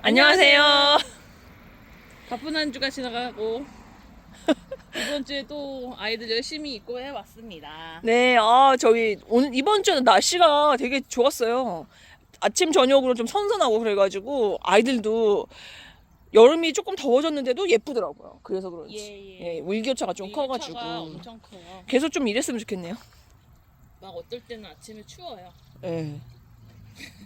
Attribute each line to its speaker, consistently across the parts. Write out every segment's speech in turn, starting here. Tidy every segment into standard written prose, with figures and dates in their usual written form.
Speaker 1: 안녕하세요.
Speaker 2: 바쁜 한 주가 지나가고 이번 주에 또 아이들 열심히 입고 해왔습니다.
Speaker 1: 네, 저희 오늘 이번 주는 날씨가 되게 좋았어요. 아침 저녁으로 좀 선선하고 그래가지고 아이들도 여름이 조금 더워졌는데도 예쁘더라고요. 그래서 그런지
Speaker 2: 예.
Speaker 1: 일교차가 좀
Speaker 2: 일교차가
Speaker 1: 커가지고
Speaker 2: 엄청 커요.
Speaker 1: 계속 좀 이랬으면 좋겠네요.
Speaker 2: 막 어떨 때는 아침에 추워요.
Speaker 1: 네.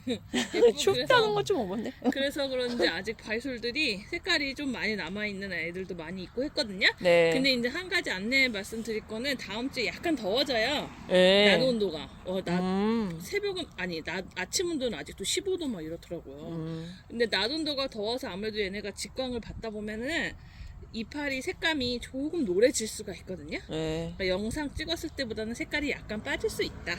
Speaker 2: 예쁘고
Speaker 1: 춥다는 건 좀 오반데.
Speaker 2: 그래서 그런지 아직 발솔들이 색깔이 좀 많이 남아있는 애들도 많이 있고 했거든요.
Speaker 1: 네.
Speaker 2: 근데 이제 한 가지 안내 말씀드릴 거는 다음 주에 약간 더워져요.
Speaker 1: 네.
Speaker 2: 낮 온도가.
Speaker 1: 음.
Speaker 2: 새벽은 아니 아침 온도는 아직도 15도 막 이렇더라고요. 근데 낮 온도가 더워서 아무래도 얘네가 직광을 받다 보면은 이파리 색감이 조금 노래질 수가 있거든요.
Speaker 1: 네.
Speaker 2: 그러니까 영상 찍었을 때보다는 색깔이 약간 빠질 수 있다.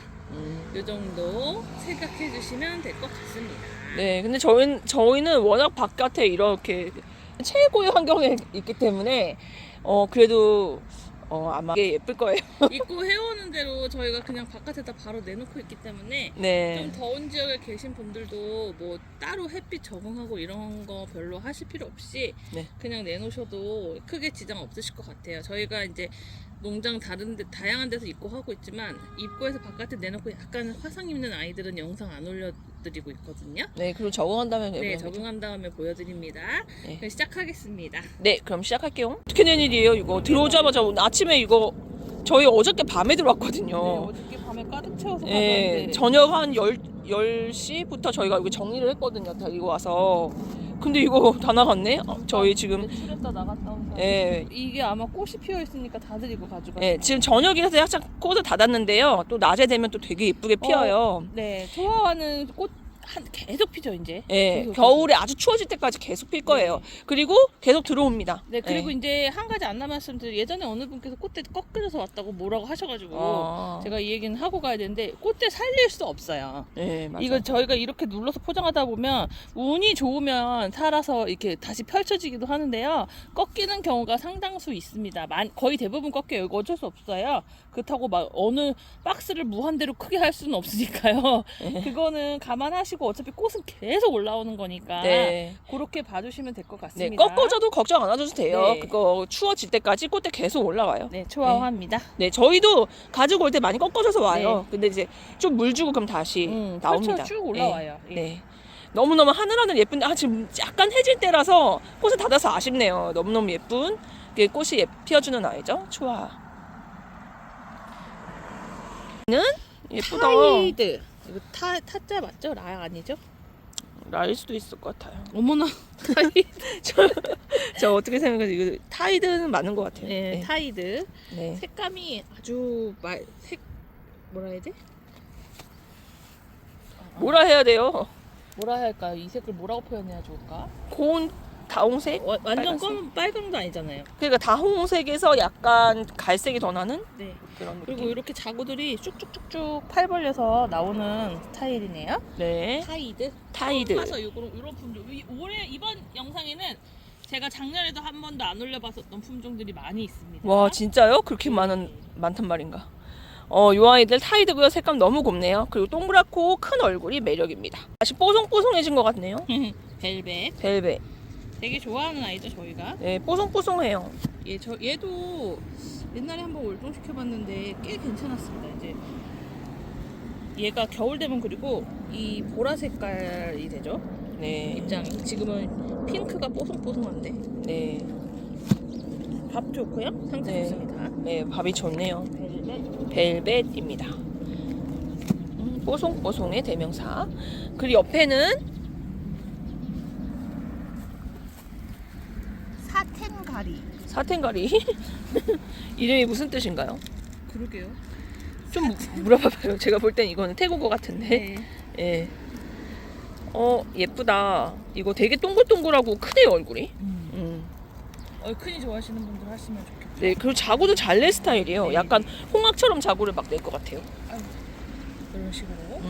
Speaker 2: 이 정도 생각해 주시면 될 것 같습니다.
Speaker 1: 네, 근데 저희는 워낙 바깥에 이렇게 최고의 환경에 있기 때문에 그래도 아마 이게 예쁠 거예요.
Speaker 2: 입고 해오는 대로 저희가 그냥 바깥에다 바로 내놓고 있기 때문에
Speaker 1: 네.
Speaker 2: 좀 더운 지역에 계신 분들도 뭐 따로 햇빛 적응하고 이런 거 별로 하실 필요 없이
Speaker 1: 네.
Speaker 2: 그냥 내놓으셔도 크게 지장 없으실 것 같아요. 저희가 이제 농장 다양한 데서 입고 하고 있지만 입고해서 바깥에 내놓고 약간 화상 입는 아이들은 영상 안 올려드리고 있거든요.
Speaker 1: 네, 그리고 적응한 다음에
Speaker 2: 네,
Speaker 1: 내보내면
Speaker 2: 적응한 다음에 보여드립니다.
Speaker 1: 네.
Speaker 2: 그럼 시작하겠습니다.
Speaker 1: 네, 그럼 시작할게요. 어떻게 된 일이에요, 이거? 들어오자마자 오늘 아침에 이거 저희 어저께 밤에 들어왔거든요.
Speaker 2: 어저께 밤에 가득 채워서
Speaker 1: 네,
Speaker 2: 가져왔는데
Speaker 1: 저녁 한 10시부터 저희가 여기 정리를 했거든요. 데리고 와서. 근데 이거 다 나갔네? 저희 지금
Speaker 2: 출했다 나갔다 온 사람.
Speaker 1: 예,
Speaker 2: 이게 아마 꽃이 피어 있으니까 다들 이거 가져가.
Speaker 1: 예, 지금 저녁이라서 약간 꽃을 닫았는데요. 또 낮에 되면 또 되게 예쁘게 피어요.
Speaker 2: 네, 좋아하는 꽃 계속 피죠 이제.
Speaker 1: 예,
Speaker 2: 계속
Speaker 1: 겨울에 아주 추워질 때까지 계속 필 거예요. 그리고 계속 들어옵니다.
Speaker 2: 네, 그리고
Speaker 1: 예.
Speaker 2: 이제 한 가지 안내 말씀드릴 예전에 어느 분께서 꽃대 꺾여서 왔다고 뭐라고 하셔가지고 제가 이 얘기는 하고 가야 되는데 꽃대 살릴 수 없어요.
Speaker 1: 예, 맞아요.
Speaker 2: 이거 저희가 이렇게 눌러서 포장하다 보면 운이 좋으면 살아서 이렇게 다시 펼쳐지기도 하는데요. 꺾이는 경우가 상당수 있습니다. 거의 대부분 꺾여요. 이거 어쩔 수 없어요. 그렇다고 막 어느 박스를 무한대로 크게 할 수는 없으니까요. 그거는 감안하시고 어차피 꽃은 계속 올라오는 거니까
Speaker 1: 네.
Speaker 2: 그렇게 봐주시면 될 것
Speaker 1: 네,
Speaker 2: 같습니다.
Speaker 1: 꺾어져도 걱정 안 하셔도 돼요.
Speaker 2: 네.
Speaker 1: 그거 추워질 때까지 꽃대 계속 올라와요.
Speaker 2: 네, 초화합니다.
Speaker 1: 네, 저희도 가지고 올 때 많이 꺾어져서 와요. 근데 이제 좀 물 주고 그럼 다시 나옵니다.
Speaker 2: 펼쳐 쭉 올라와요.
Speaker 1: 네.
Speaker 2: 예.
Speaker 1: 네. 너무너무 하늘하늘 예쁜데 지금 약간 해질 때라서 꽃을 닫아서 아쉽네요. 너무너무 예쁜 꽃이 피어주는 아이죠. 추화. 는 예쁘다.
Speaker 2: 타이드. 이거 타짜 맞죠? 라 아니죠?
Speaker 1: 라일 수도 있을 것 같아요.
Speaker 2: 어머나. 타이드.
Speaker 1: 저 어떻게 생각해요? 이거 타이드는 맞는 것 같아요.
Speaker 2: 네,
Speaker 1: 네.
Speaker 2: 타이드.
Speaker 1: 네.
Speaker 2: 색감이 아주 뭐라 해야 돼?
Speaker 1: 뭐라 해야 돼요?
Speaker 2: 뭐라 해야 할까요? 이 색을 뭐라고 표현해야 좋을까?
Speaker 1: 고운 다홍색?
Speaker 2: 완전
Speaker 1: 빨간색?
Speaker 2: 검은 빨강도 아니잖아요.
Speaker 1: 그러니까 다홍색에서 약간 갈색이 더 나는
Speaker 2: 네.
Speaker 1: 그런
Speaker 2: 그리고
Speaker 1: 느낌.
Speaker 2: 이렇게 자구들이 쭉쭉쭉쭉 팔 벌려서 나오는 스타일이네요.
Speaker 1: 네.
Speaker 2: 타이드.
Speaker 1: 타이드.
Speaker 2: 봐서 이런 품종. 올해 이번 영상에는 제가 작년에도 한 번도 안 올려봤었던 품종들이 많이 있습니다.
Speaker 1: 와, 진짜요? 그렇게 많단 말인가? 요 아이들 타이드고요. 색감 너무 곱네요. 그리고 동그랗고 큰 얼굴이 매력입니다. 다시 뽀송뽀송해진 것 같네요.
Speaker 2: 벨벳.
Speaker 1: 벨벳.
Speaker 2: 되게 좋아하는 아이죠 저희가.
Speaker 1: 네, 뽀송뽀송해요.
Speaker 2: 얘도 옛날에 한번 월동시켜봤는데 꽤 괜찮았습니다. 이제 얘가 겨울 되면 그리고 이 보라 색깔이 되죠.
Speaker 1: 네.
Speaker 2: 입장이 지금은 핑크가 뽀송뽀송한데
Speaker 1: 네.
Speaker 2: 밥 좋고요. 상태
Speaker 1: 네.
Speaker 2: 좋습니다.
Speaker 1: 네, 밥이 좋네요.
Speaker 2: 벨벳.
Speaker 1: 벨벳입니다. 뽀송뽀송의 대명사. 그리고 옆에는
Speaker 2: 사텐가리.
Speaker 1: 사텐가리. 이름이 무슨 뜻인가요?
Speaker 2: 그러게요.
Speaker 1: 좀 물어봐봐요. 제가 볼 땐 이거는 태국어 같은데.
Speaker 2: 네.
Speaker 1: 예. 예쁘다. 이거 되게 동글동글하고 크네요, 얼굴이.
Speaker 2: 얼큰이 좋아하시는 분들 하시면 좋겠다.
Speaker 1: 네, 그리고 자구도 잘 낼 스타일이에요.
Speaker 2: 네.
Speaker 1: 약간 홍학처럼 자구를 막 낼 것 같아요.
Speaker 2: 이런 식으로.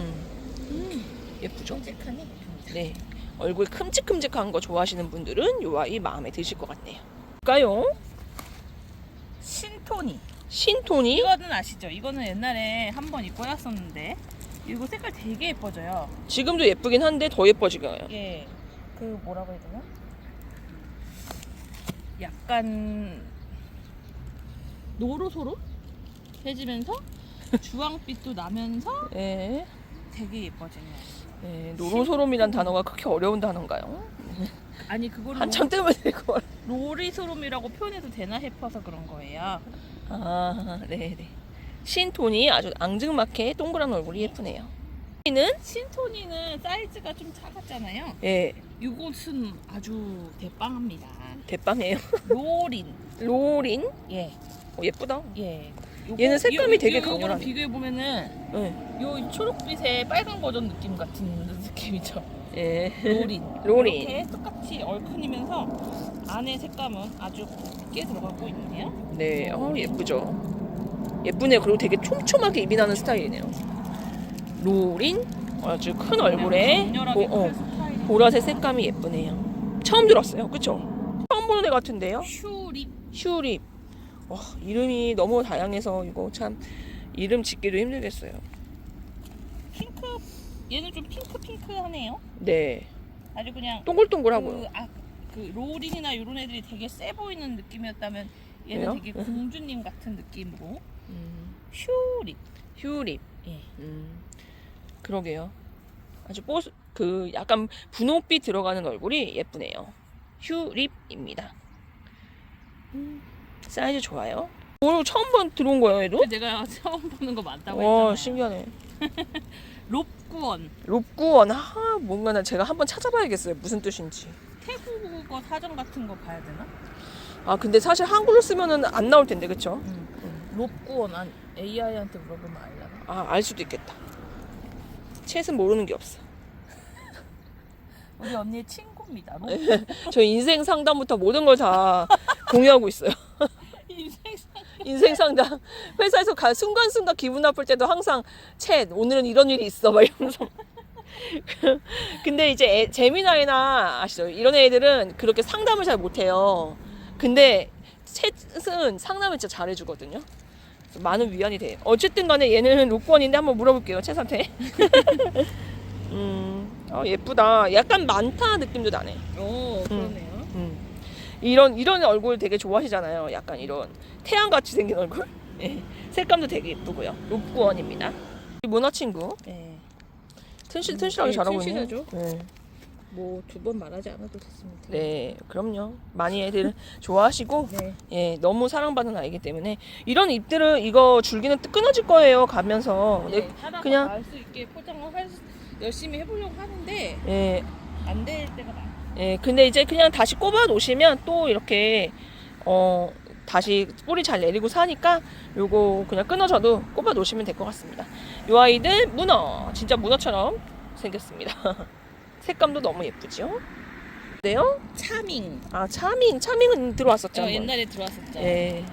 Speaker 1: 예쁘죠?
Speaker 2: 끔찍하네.
Speaker 1: 네. 얼굴 큼직큼직한 거 좋아하시는 분들은 요 아이 마음에 드실 것 같네요. 볼까요?
Speaker 2: 신토니.
Speaker 1: 신토니?
Speaker 2: 이거는 아시죠? 이거는 옛날에 한번 입고 왔었는데 이거 색깔 되게 예뻐져요.
Speaker 1: 지금도 예쁘긴 한데 더 예뻐지게요.
Speaker 2: 예. 그 뭐라고 해야 되나? 약간 노로소로 해지면서 주황빛도 나면서
Speaker 1: 예.
Speaker 2: 되게 예뻐지네요.
Speaker 1: 예, 노론소롬이란 단어가 그렇게 어려운 단어인가요?
Speaker 2: 아니 그걸
Speaker 1: 한참 때문에 이거.
Speaker 2: 로리소롬이라고 표현해도 되나 싶어서 그런 거예요.
Speaker 1: 아, 네네. 신톤이 아주 앙증맞게 동그란 얼굴이 예쁘네요. 이는
Speaker 2: 신토니는 사이즈가 좀 작았잖아요.
Speaker 1: 예,
Speaker 2: 이것은 아주 대빵합니다.
Speaker 1: 대빵이에요.
Speaker 2: 로린.
Speaker 1: 로린?
Speaker 2: 예.
Speaker 1: 예쁘다.
Speaker 2: 예.
Speaker 1: 얘는 색감이 되게 강렬하네.
Speaker 2: 비교해 보면은
Speaker 1: 예.
Speaker 2: 요 초록빛의 빨간 버전 느낌 같은 느낌이죠.
Speaker 1: 예.
Speaker 2: 로린.
Speaker 1: 로린.
Speaker 2: 이렇게 똑같이 얼큰이면서 안에 색감은 아주 꽤 들어가고 있네요.
Speaker 1: 네, 예쁘죠. 예쁘네요. 그리고 되게 촘촘하게 입이 나는 스타일이네요. 로린 아주 큰 얼굴에
Speaker 2: 강렬하게
Speaker 1: 보-
Speaker 2: 큰 스타일이.
Speaker 1: 보라색 색감이 예쁘네요. 처음 들었어요, 그쵸? 처음 보는 애 같은데요.
Speaker 2: 슈립.
Speaker 1: 슈립. 와, 이름이 너무 다양해서 이거 참 이름 짓기도 힘들겠어요.
Speaker 2: 핑크. 얘는 좀 핑크하네요.
Speaker 1: 네,
Speaker 2: 아주 그냥
Speaker 1: 동글동글하고요.
Speaker 2: 그 로린이나 이런 애들이 되게 세 보이는 느낌이었다면 얘는
Speaker 1: 왜요?
Speaker 2: 되게 공주님 같은 느낌으로 슈립.
Speaker 1: 슈립.
Speaker 2: 예.
Speaker 1: 그러게요. 아주 그 약간 분홍빛 들어가는 얼굴이 예쁘네요. 슈립입니다. 사이즈 좋아요. 오늘 처음 들어온 거예요, 얘도?
Speaker 2: 내가 처음 보는 거 많다고
Speaker 1: 와,
Speaker 2: 했잖아요.
Speaker 1: 신기하네.
Speaker 2: 롭구원.
Speaker 1: 롭구원. 뭔가 제가 한번 찾아봐야겠어요. 무슨 뜻인지.
Speaker 2: 태국어 사전 같은 거 봐야 되나?
Speaker 1: 근데 사실 한글로 쓰면은 안 나올 텐데, 그쵸?
Speaker 2: 롭구원. AI한테 물어보면 알려나?
Speaker 1: 알 수도 있겠다. 챗은 모르는 게 없어.
Speaker 2: 우리 언니의 친구입니다.
Speaker 1: 저 인생 상담부터 모든 걸 다 공유하고 있어요. 인생 상담. 회사에서 순간순간 기분 나쁠 때도 항상 챗, 오늘은 이런 일이 있어. 막 이러면서. 근데 이제 재미나이나 아시죠? 이런 애들은 그렇게 상담을 잘 못해요. 근데 챗은 상담을 진짜 잘해주거든요. 많은 위안이 돼요. 어쨌든 간에 얘는 록권인데 한번 물어볼게요. 챗한테. 예쁘다. 약간 많다 느낌도 나네.
Speaker 2: 오, 그러네요.
Speaker 1: 이런 얼굴 되게 좋아하시잖아요. 약간 이런 태양같이 생긴 얼굴. 예. 색감도 되게 예쁘고요. 록구원입니다. 문어 친구.
Speaker 2: 네.
Speaker 1: 튼실튼실하게
Speaker 2: 네,
Speaker 1: 잘하고 있네요.
Speaker 2: 튼실하죠.
Speaker 1: 네.
Speaker 2: 뭐 두 번 말하지 않아도 됐습니다.
Speaker 1: 네, 그럼요. 많이 애들 좋아하시고,
Speaker 2: 네.
Speaker 1: 예, 너무 사랑받는 아이기 때문에 이런 잎들은 이거 줄기는 끊어질 거예요. 가면서.
Speaker 2: 네,
Speaker 1: 네,
Speaker 2: 하다가
Speaker 1: 그냥-
Speaker 2: 나을 수 있게 포장을 열심히 해보려고 하는데
Speaker 1: 예,
Speaker 2: 안 될 때가 많아요.
Speaker 1: 예, 근데 이제 그냥 다시 꼽아 놓으시면 또 이렇게 다시 뿌리 잘 내리고 사니까 요거 그냥 끊어져도 꼽아 놓으시면 될 것 같습니다. 요 아이들 문어, 진짜 문어처럼 생겼습니다. 색감도 너무 예쁘죠? 네요?
Speaker 2: 차밍.
Speaker 1: 차밍은 들어왔었죠. 한번.
Speaker 2: 옛날에 들어왔었죠.
Speaker 1: 예.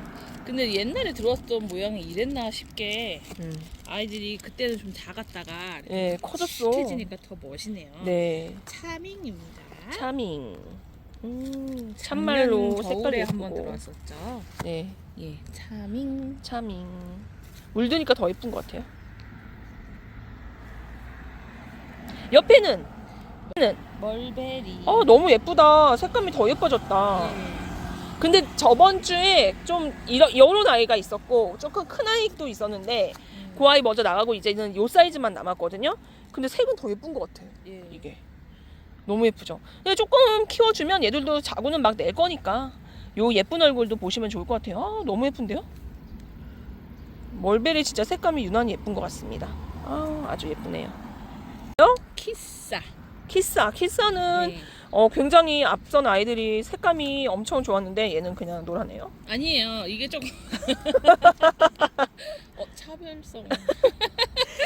Speaker 2: 근데 옛날에 들어왔던 모양이 이랬나 싶게
Speaker 1: 음.
Speaker 2: 아이들이 그때는 좀 작았다가
Speaker 1: 예, 커졌어.
Speaker 2: 씩해지니까 더 멋이네요.
Speaker 1: 네.
Speaker 2: 차밍입니다.
Speaker 1: 차밍. 참말로 색깔이
Speaker 2: 겨울에
Speaker 1: 예쁘고.
Speaker 2: 한번 들어왔었죠.
Speaker 1: 네.
Speaker 2: 예, 차밍.
Speaker 1: 차밍. 물드니까 더 예쁜 것 같아요. 옆에는
Speaker 2: 멀베리.
Speaker 1: 너무 예쁘다. 색감이 더 예뻐졌다.
Speaker 2: 네.
Speaker 1: 근데 저번 주에 좀 이런 아이가 있었고 조금 큰 아이도 있었는데 그 아이 먼저 나가고 이제는 요 사이즈만 남았거든요. 근데 색은 더 예쁜 것 같아.
Speaker 2: 예.
Speaker 1: 이게 너무 예쁘죠. 근데 조금 키워주면 얘들도 자구는 막 낼 거니까 요 예쁜 얼굴도 보시면 좋을 것 같아요. 너무 예쁜데요? 멀베리 진짜 색감이 유난히 예쁜 것 같습니다. 아주 예쁘네요.
Speaker 2: 키싸.
Speaker 1: 키사는
Speaker 2: 네.
Speaker 1: 굉장히 앞선 아이들이 색감이 엄청 좋았는데 얘는 그냥 노랗네요.
Speaker 2: 아니에요. 이게 조금 차별성.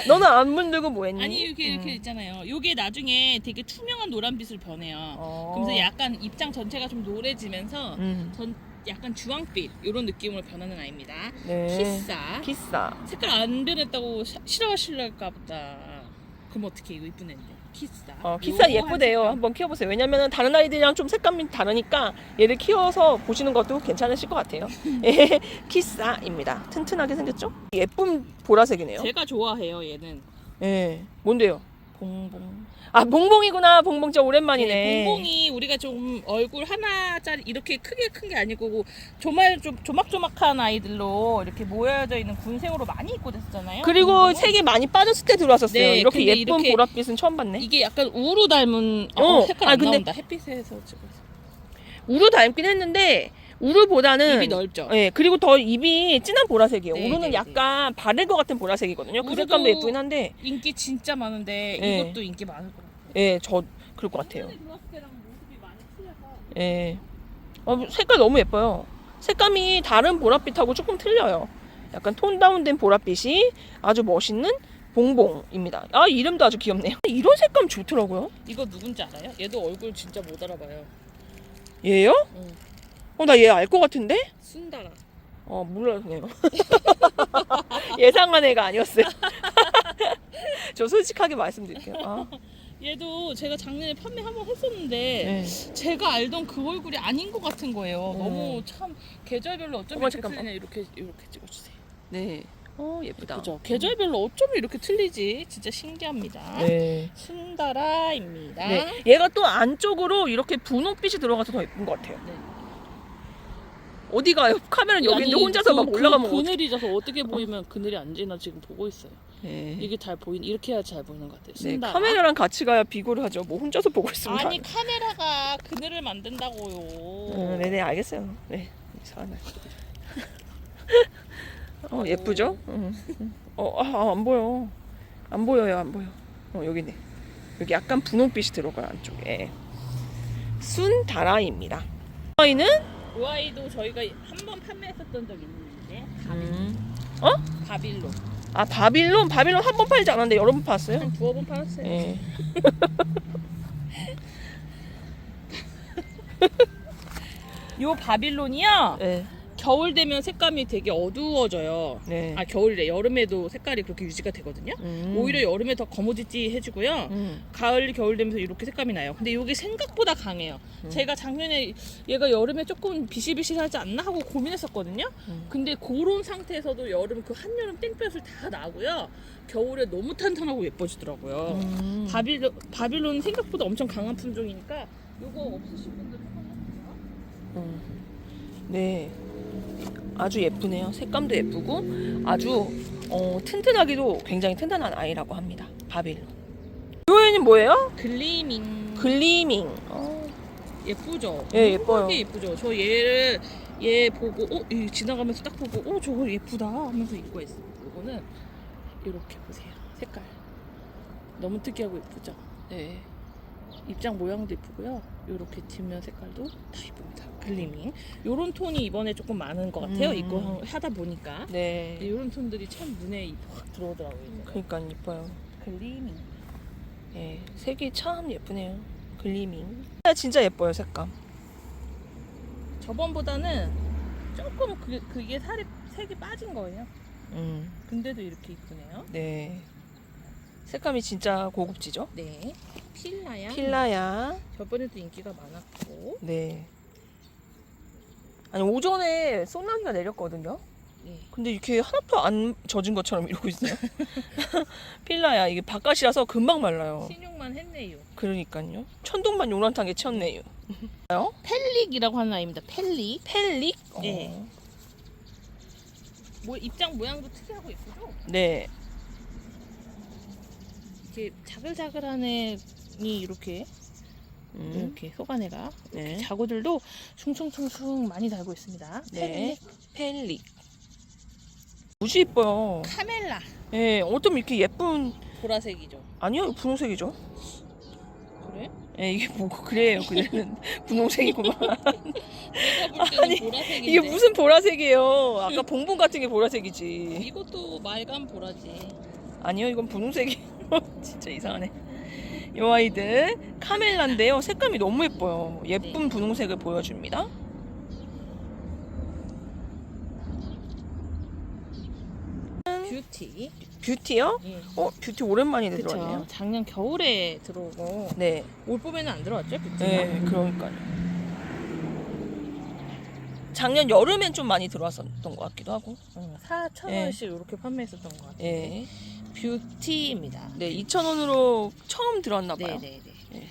Speaker 1: 너는 안 문들고 뭐했니?
Speaker 2: 아니 이렇게 있잖아요. 요게 나중에 되게 투명한 노란빛을 변해요. 그래서 약간 입장 전체가 좀 노래지면서 약간 주황빛 이런 느낌으로 변하는 아이입니다.
Speaker 1: 네.
Speaker 2: 키싸. 색깔 안 변했다고 싫어하실까 보다. 그럼 어떻게 이거 이쁜 애인데.
Speaker 1: 키사 예쁘대요. 한번 키워보세요. 왜냐면 다른 아이들이랑 좀 색감이 다르니까 얘를 키워서 보시는 것도 괜찮으실 것 같아요. 예, 키사입니다. 튼튼하게 생겼죠? 예쁜 보라색이네요.
Speaker 2: 제가 좋아해요 얘는.
Speaker 1: 예, 뭔데요?
Speaker 2: 봉봉.
Speaker 1: 아, 봉봉이구나. 봉봉 진짜 오랜만이네.
Speaker 2: 네, 봉봉이 우리가 좀 얼굴 하나짜리 이렇게 크게 큰 게 아니고 조막조막한 아이들로 이렇게 모여져 있는 군생으로 많이 입고됐었잖아요.
Speaker 1: 그리고
Speaker 2: 봉봉은.
Speaker 1: 색이 많이 빠졌을 때 들어왔었어요.
Speaker 2: 네,
Speaker 1: 이렇게
Speaker 2: 근데
Speaker 1: 예쁜
Speaker 2: 이렇게
Speaker 1: 보랏빛은 처음 봤네.
Speaker 2: 이게 약간 우루 닮은 색깔
Speaker 1: 아,
Speaker 2: 안
Speaker 1: 근데
Speaker 2: 나온다. 햇빛에서 찍어서.
Speaker 1: 우루 닮긴 했는데 우루보다는
Speaker 2: 입이 넓죠.
Speaker 1: 네, 그리고 더 입이 진한 보라색이에요.
Speaker 2: 네,
Speaker 1: 우루는
Speaker 2: 네,
Speaker 1: 약간 바를 것 같은 보라색이거든요. 그
Speaker 2: 우루도
Speaker 1: 색감도 예쁘긴 한데,
Speaker 2: 인기 진짜 많은데
Speaker 1: 네.
Speaker 2: 이것도 인기 많을 것 같아요.
Speaker 1: 예, 저 그럴 것 같아요.
Speaker 2: 처음에 들어왔을 때랑 모습이 많이 틀려서.
Speaker 1: 예, 색깔 너무 예뻐요. 색감이 다른 보랏빛하고 조금 틀려요. 약간 톤 다운된 보랏빛이 아주 멋있는 봉봉입니다. 아, 이름도 아주 귀엽네요. 이런 색감 좋더라고요.
Speaker 2: 이거 누군지 알아요? 얘도 얼굴 진짜 못 알아봐요.
Speaker 1: 얘요?
Speaker 2: 응.
Speaker 1: 나 얘 알 것 같은데?
Speaker 2: 순다라.
Speaker 1: 몰라요. 예상한 애가 아니었어요. 저 솔직하게 말씀드릴게요. 아,
Speaker 2: 얘도 제가 작년에 판매 한번 했었는데
Speaker 1: 네.
Speaker 2: 제가 알던 그 얼굴이 아닌 것 같은 거예요. 너무 참 계절별로 어쩜
Speaker 1: 어머,
Speaker 2: 이렇게
Speaker 1: 잠깐만.
Speaker 2: 틀리냐 이렇게 찍어주세요.
Speaker 1: 네. 예쁘다.
Speaker 2: 그죠? 계절별로 어쩜 이렇게 틀리지? 진짜 신기합니다.
Speaker 1: 네.
Speaker 2: 순다라입니다.
Speaker 1: 네. 얘가 또 안쪽으로 이렇게 분홍빛이 들어가서 더 예쁜 것 같아요.
Speaker 2: 네.
Speaker 1: 어디 가요? 카메라는 여기 있는데 혼자서 막 올라가면 어떡해.
Speaker 2: 그늘이 져서 어떻게 보이면 그늘이 안 지나 지금 보고 있어요.
Speaker 1: 네.
Speaker 2: 이게 이렇게 해야 잘 보이는 것 같아요.
Speaker 1: 네,
Speaker 2: 순다라.
Speaker 1: 카메라랑 같이 가야 비교를 하죠. 뭐 혼자서 보고 있으면
Speaker 2: 아니 카메라가 그늘을 만든다고요.
Speaker 1: 네네, 알겠어요. 네. 이상하네. 예쁘죠? 안 보여. 안 보여요, 안 보여. 여기네. 여기 약간 분홍빛이 들어가요, 안쪽에. 순다라입니다. 아이는
Speaker 2: 이 아이도 저희가 한 번 판매했었던 적이 있는데 바빌론.
Speaker 1: 바빌론 한 번 팔지 않았는데 여러 번 팔았어요?
Speaker 2: 한 두어 번 팔았어요.
Speaker 1: 네.
Speaker 2: 요 바빌론이요.
Speaker 1: 네.
Speaker 2: 겨울 되면 색감이 되게 어두워져요.
Speaker 1: 네.
Speaker 2: 겨울이래. 여름에도 색깔이 그렇게 유지가 되거든요. 오히려 여름에 더 거무지지 해주고요. 가을, 겨울 되면서 이렇게 색감이 나요. 근데 이게 생각보다 강해요. 제가 작년에 얘가 여름에 조금 비실비실하지 않나 하고 고민했었거든요. 근데 그런 상태에서도 여름 그 한여름 땡볕을 다 나고요. 겨울에 너무 탄탄하고 예뻐지더라고요. 바빌론 생각보다 엄청 강한 품종이니까 요거 없으신 분들은
Speaker 1: 네. 아주 예쁘네요. 색감도 예쁘고 아주 튼튼하기도 굉장히 튼튼한 아이라고 합니다. 바빌론. 이 아이는 뭐예요?
Speaker 2: 글리밍.
Speaker 1: 글리밍.
Speaker 2: 예쁘죠?
Speaker 1: 예, 예뻐요.
Speaker 2: 되게 예쁘죠? 저 얘 보고 이 지나가면서 딱 보고 저거 예쁘다 하면서 입고 있어요. 이거는 이렇게 보세요. 색깔 너무 특이하고 예쁘죠?
Speaker 1: 네.
Speaker 2: 입장 모양도 예쁘고요. 이렇게 뒷면 색깔도 다 예쁩니다. 글리밍. 요런 톤이 이번에 조금 많은 것 같아요. 이거 하다 보니까.
Speaker 1: 네.
Speaker 2: 이런 톤들이 참 눈에 확 들어오더라고요.
Speaker 1: 그러니까 이뻐요.
Speaker 2: 글리밍.
Speaker 1: 예, 색이 참 예쁘네요. 글리밍. 진짜 예뻐요, 색감.
Speaker 2: 저번보다는 조금 그게 색이 빠진 거예요. 근데도 이렇게 이쁘네요.
Speaker 1: 네. 색감이 진짜 고급지죠?
Speaker 2: 네. 필라야.
Speaker 1: 필라야.
Speaker 2: 저번에도 인기가 많았고.
Speaker 1: 네. 아니, 오전에 소나기가 내렸거든요.
Speaker 2: 네.
Speaker 1: 근데 이렇게 하나도 안 젖은 것처럼 이러고 있어요. 필라야. 이게 바깥이라서 금방 말라요.
Speaker 2: 신용만 했네요.
Speaker 1: 그러니까요. 천둥만 용란탕에 쳤네요.
Speaker 2: 펠릭이라고 하는 아이입니다. 펠릭.
Speaker 1: 펠릭?
Speaker 2: 네. 입장 모양도 특이하고 예쁘죠?
Speaker 1: 네.
Speaker 2: 이렇게 자글자글한 애니 이렇게 속안애가
Speaker 1: 네.
Speaker 2: 자구들도 숭숭숭숭 많이 달고 있습니다.
Speaker 1: 네. 펠릭. 무지 이뻐요.
Speaker 2: 카멜라.
Speaker 1: 예, 어쩜 이렇게 예쁜.
Speaker 2: 보라색이죠.
Speaker 1: 아니요, 분홍색이죠.
Speaker 2: 그래?
Speaker 1: 예, 이게 뭐고 그래요. 그래는 분홍색이구만.
Speaker 2: 내가 볼 때는
Speaker 1: 아니,
Speaker 2: 보라색인데.
Speaker 1: 이게 무슨 보라색이에요. 아까 봉봉 같은 게 보라색이지.
Speaker 2: 이것도 말감 보라지.
Speaker 1: 아니요, 이건 분홍색이에요. 진짜 이상하네. 이 아이들 카멜라인데요. 색감이 너무 예뻐요. 예쁜 분홍색을 보여줍니다.
Speaker 2: 뷰티.
Speaker 1: 뷰티요?
Speaker 2: 예.
Speaker 1: 뷰티 오랜만에
Speaker 2: 그쵸.
Speaker 1: 들어왔네요.
Speaker 2: 작년 겨울에 들어오고
Speaker 1: 네.
Speaker 2: 올 봄에는 안 들어왔죠, 뷰티가?
Speaker 1: 네, 그러니까요. 작년 여름엔 좀 많이 들어왔었던 것 같기도 하고.
Speaker 2: 4,000원씩 이렇게 판매했었던 것 같아요.
Speaker 1: 예.
Speaker 2: 뷰티입니다.
Speaker 1: 네, 2,000원으로 처음 들었나 봐요.
Speaker 2: 네네네.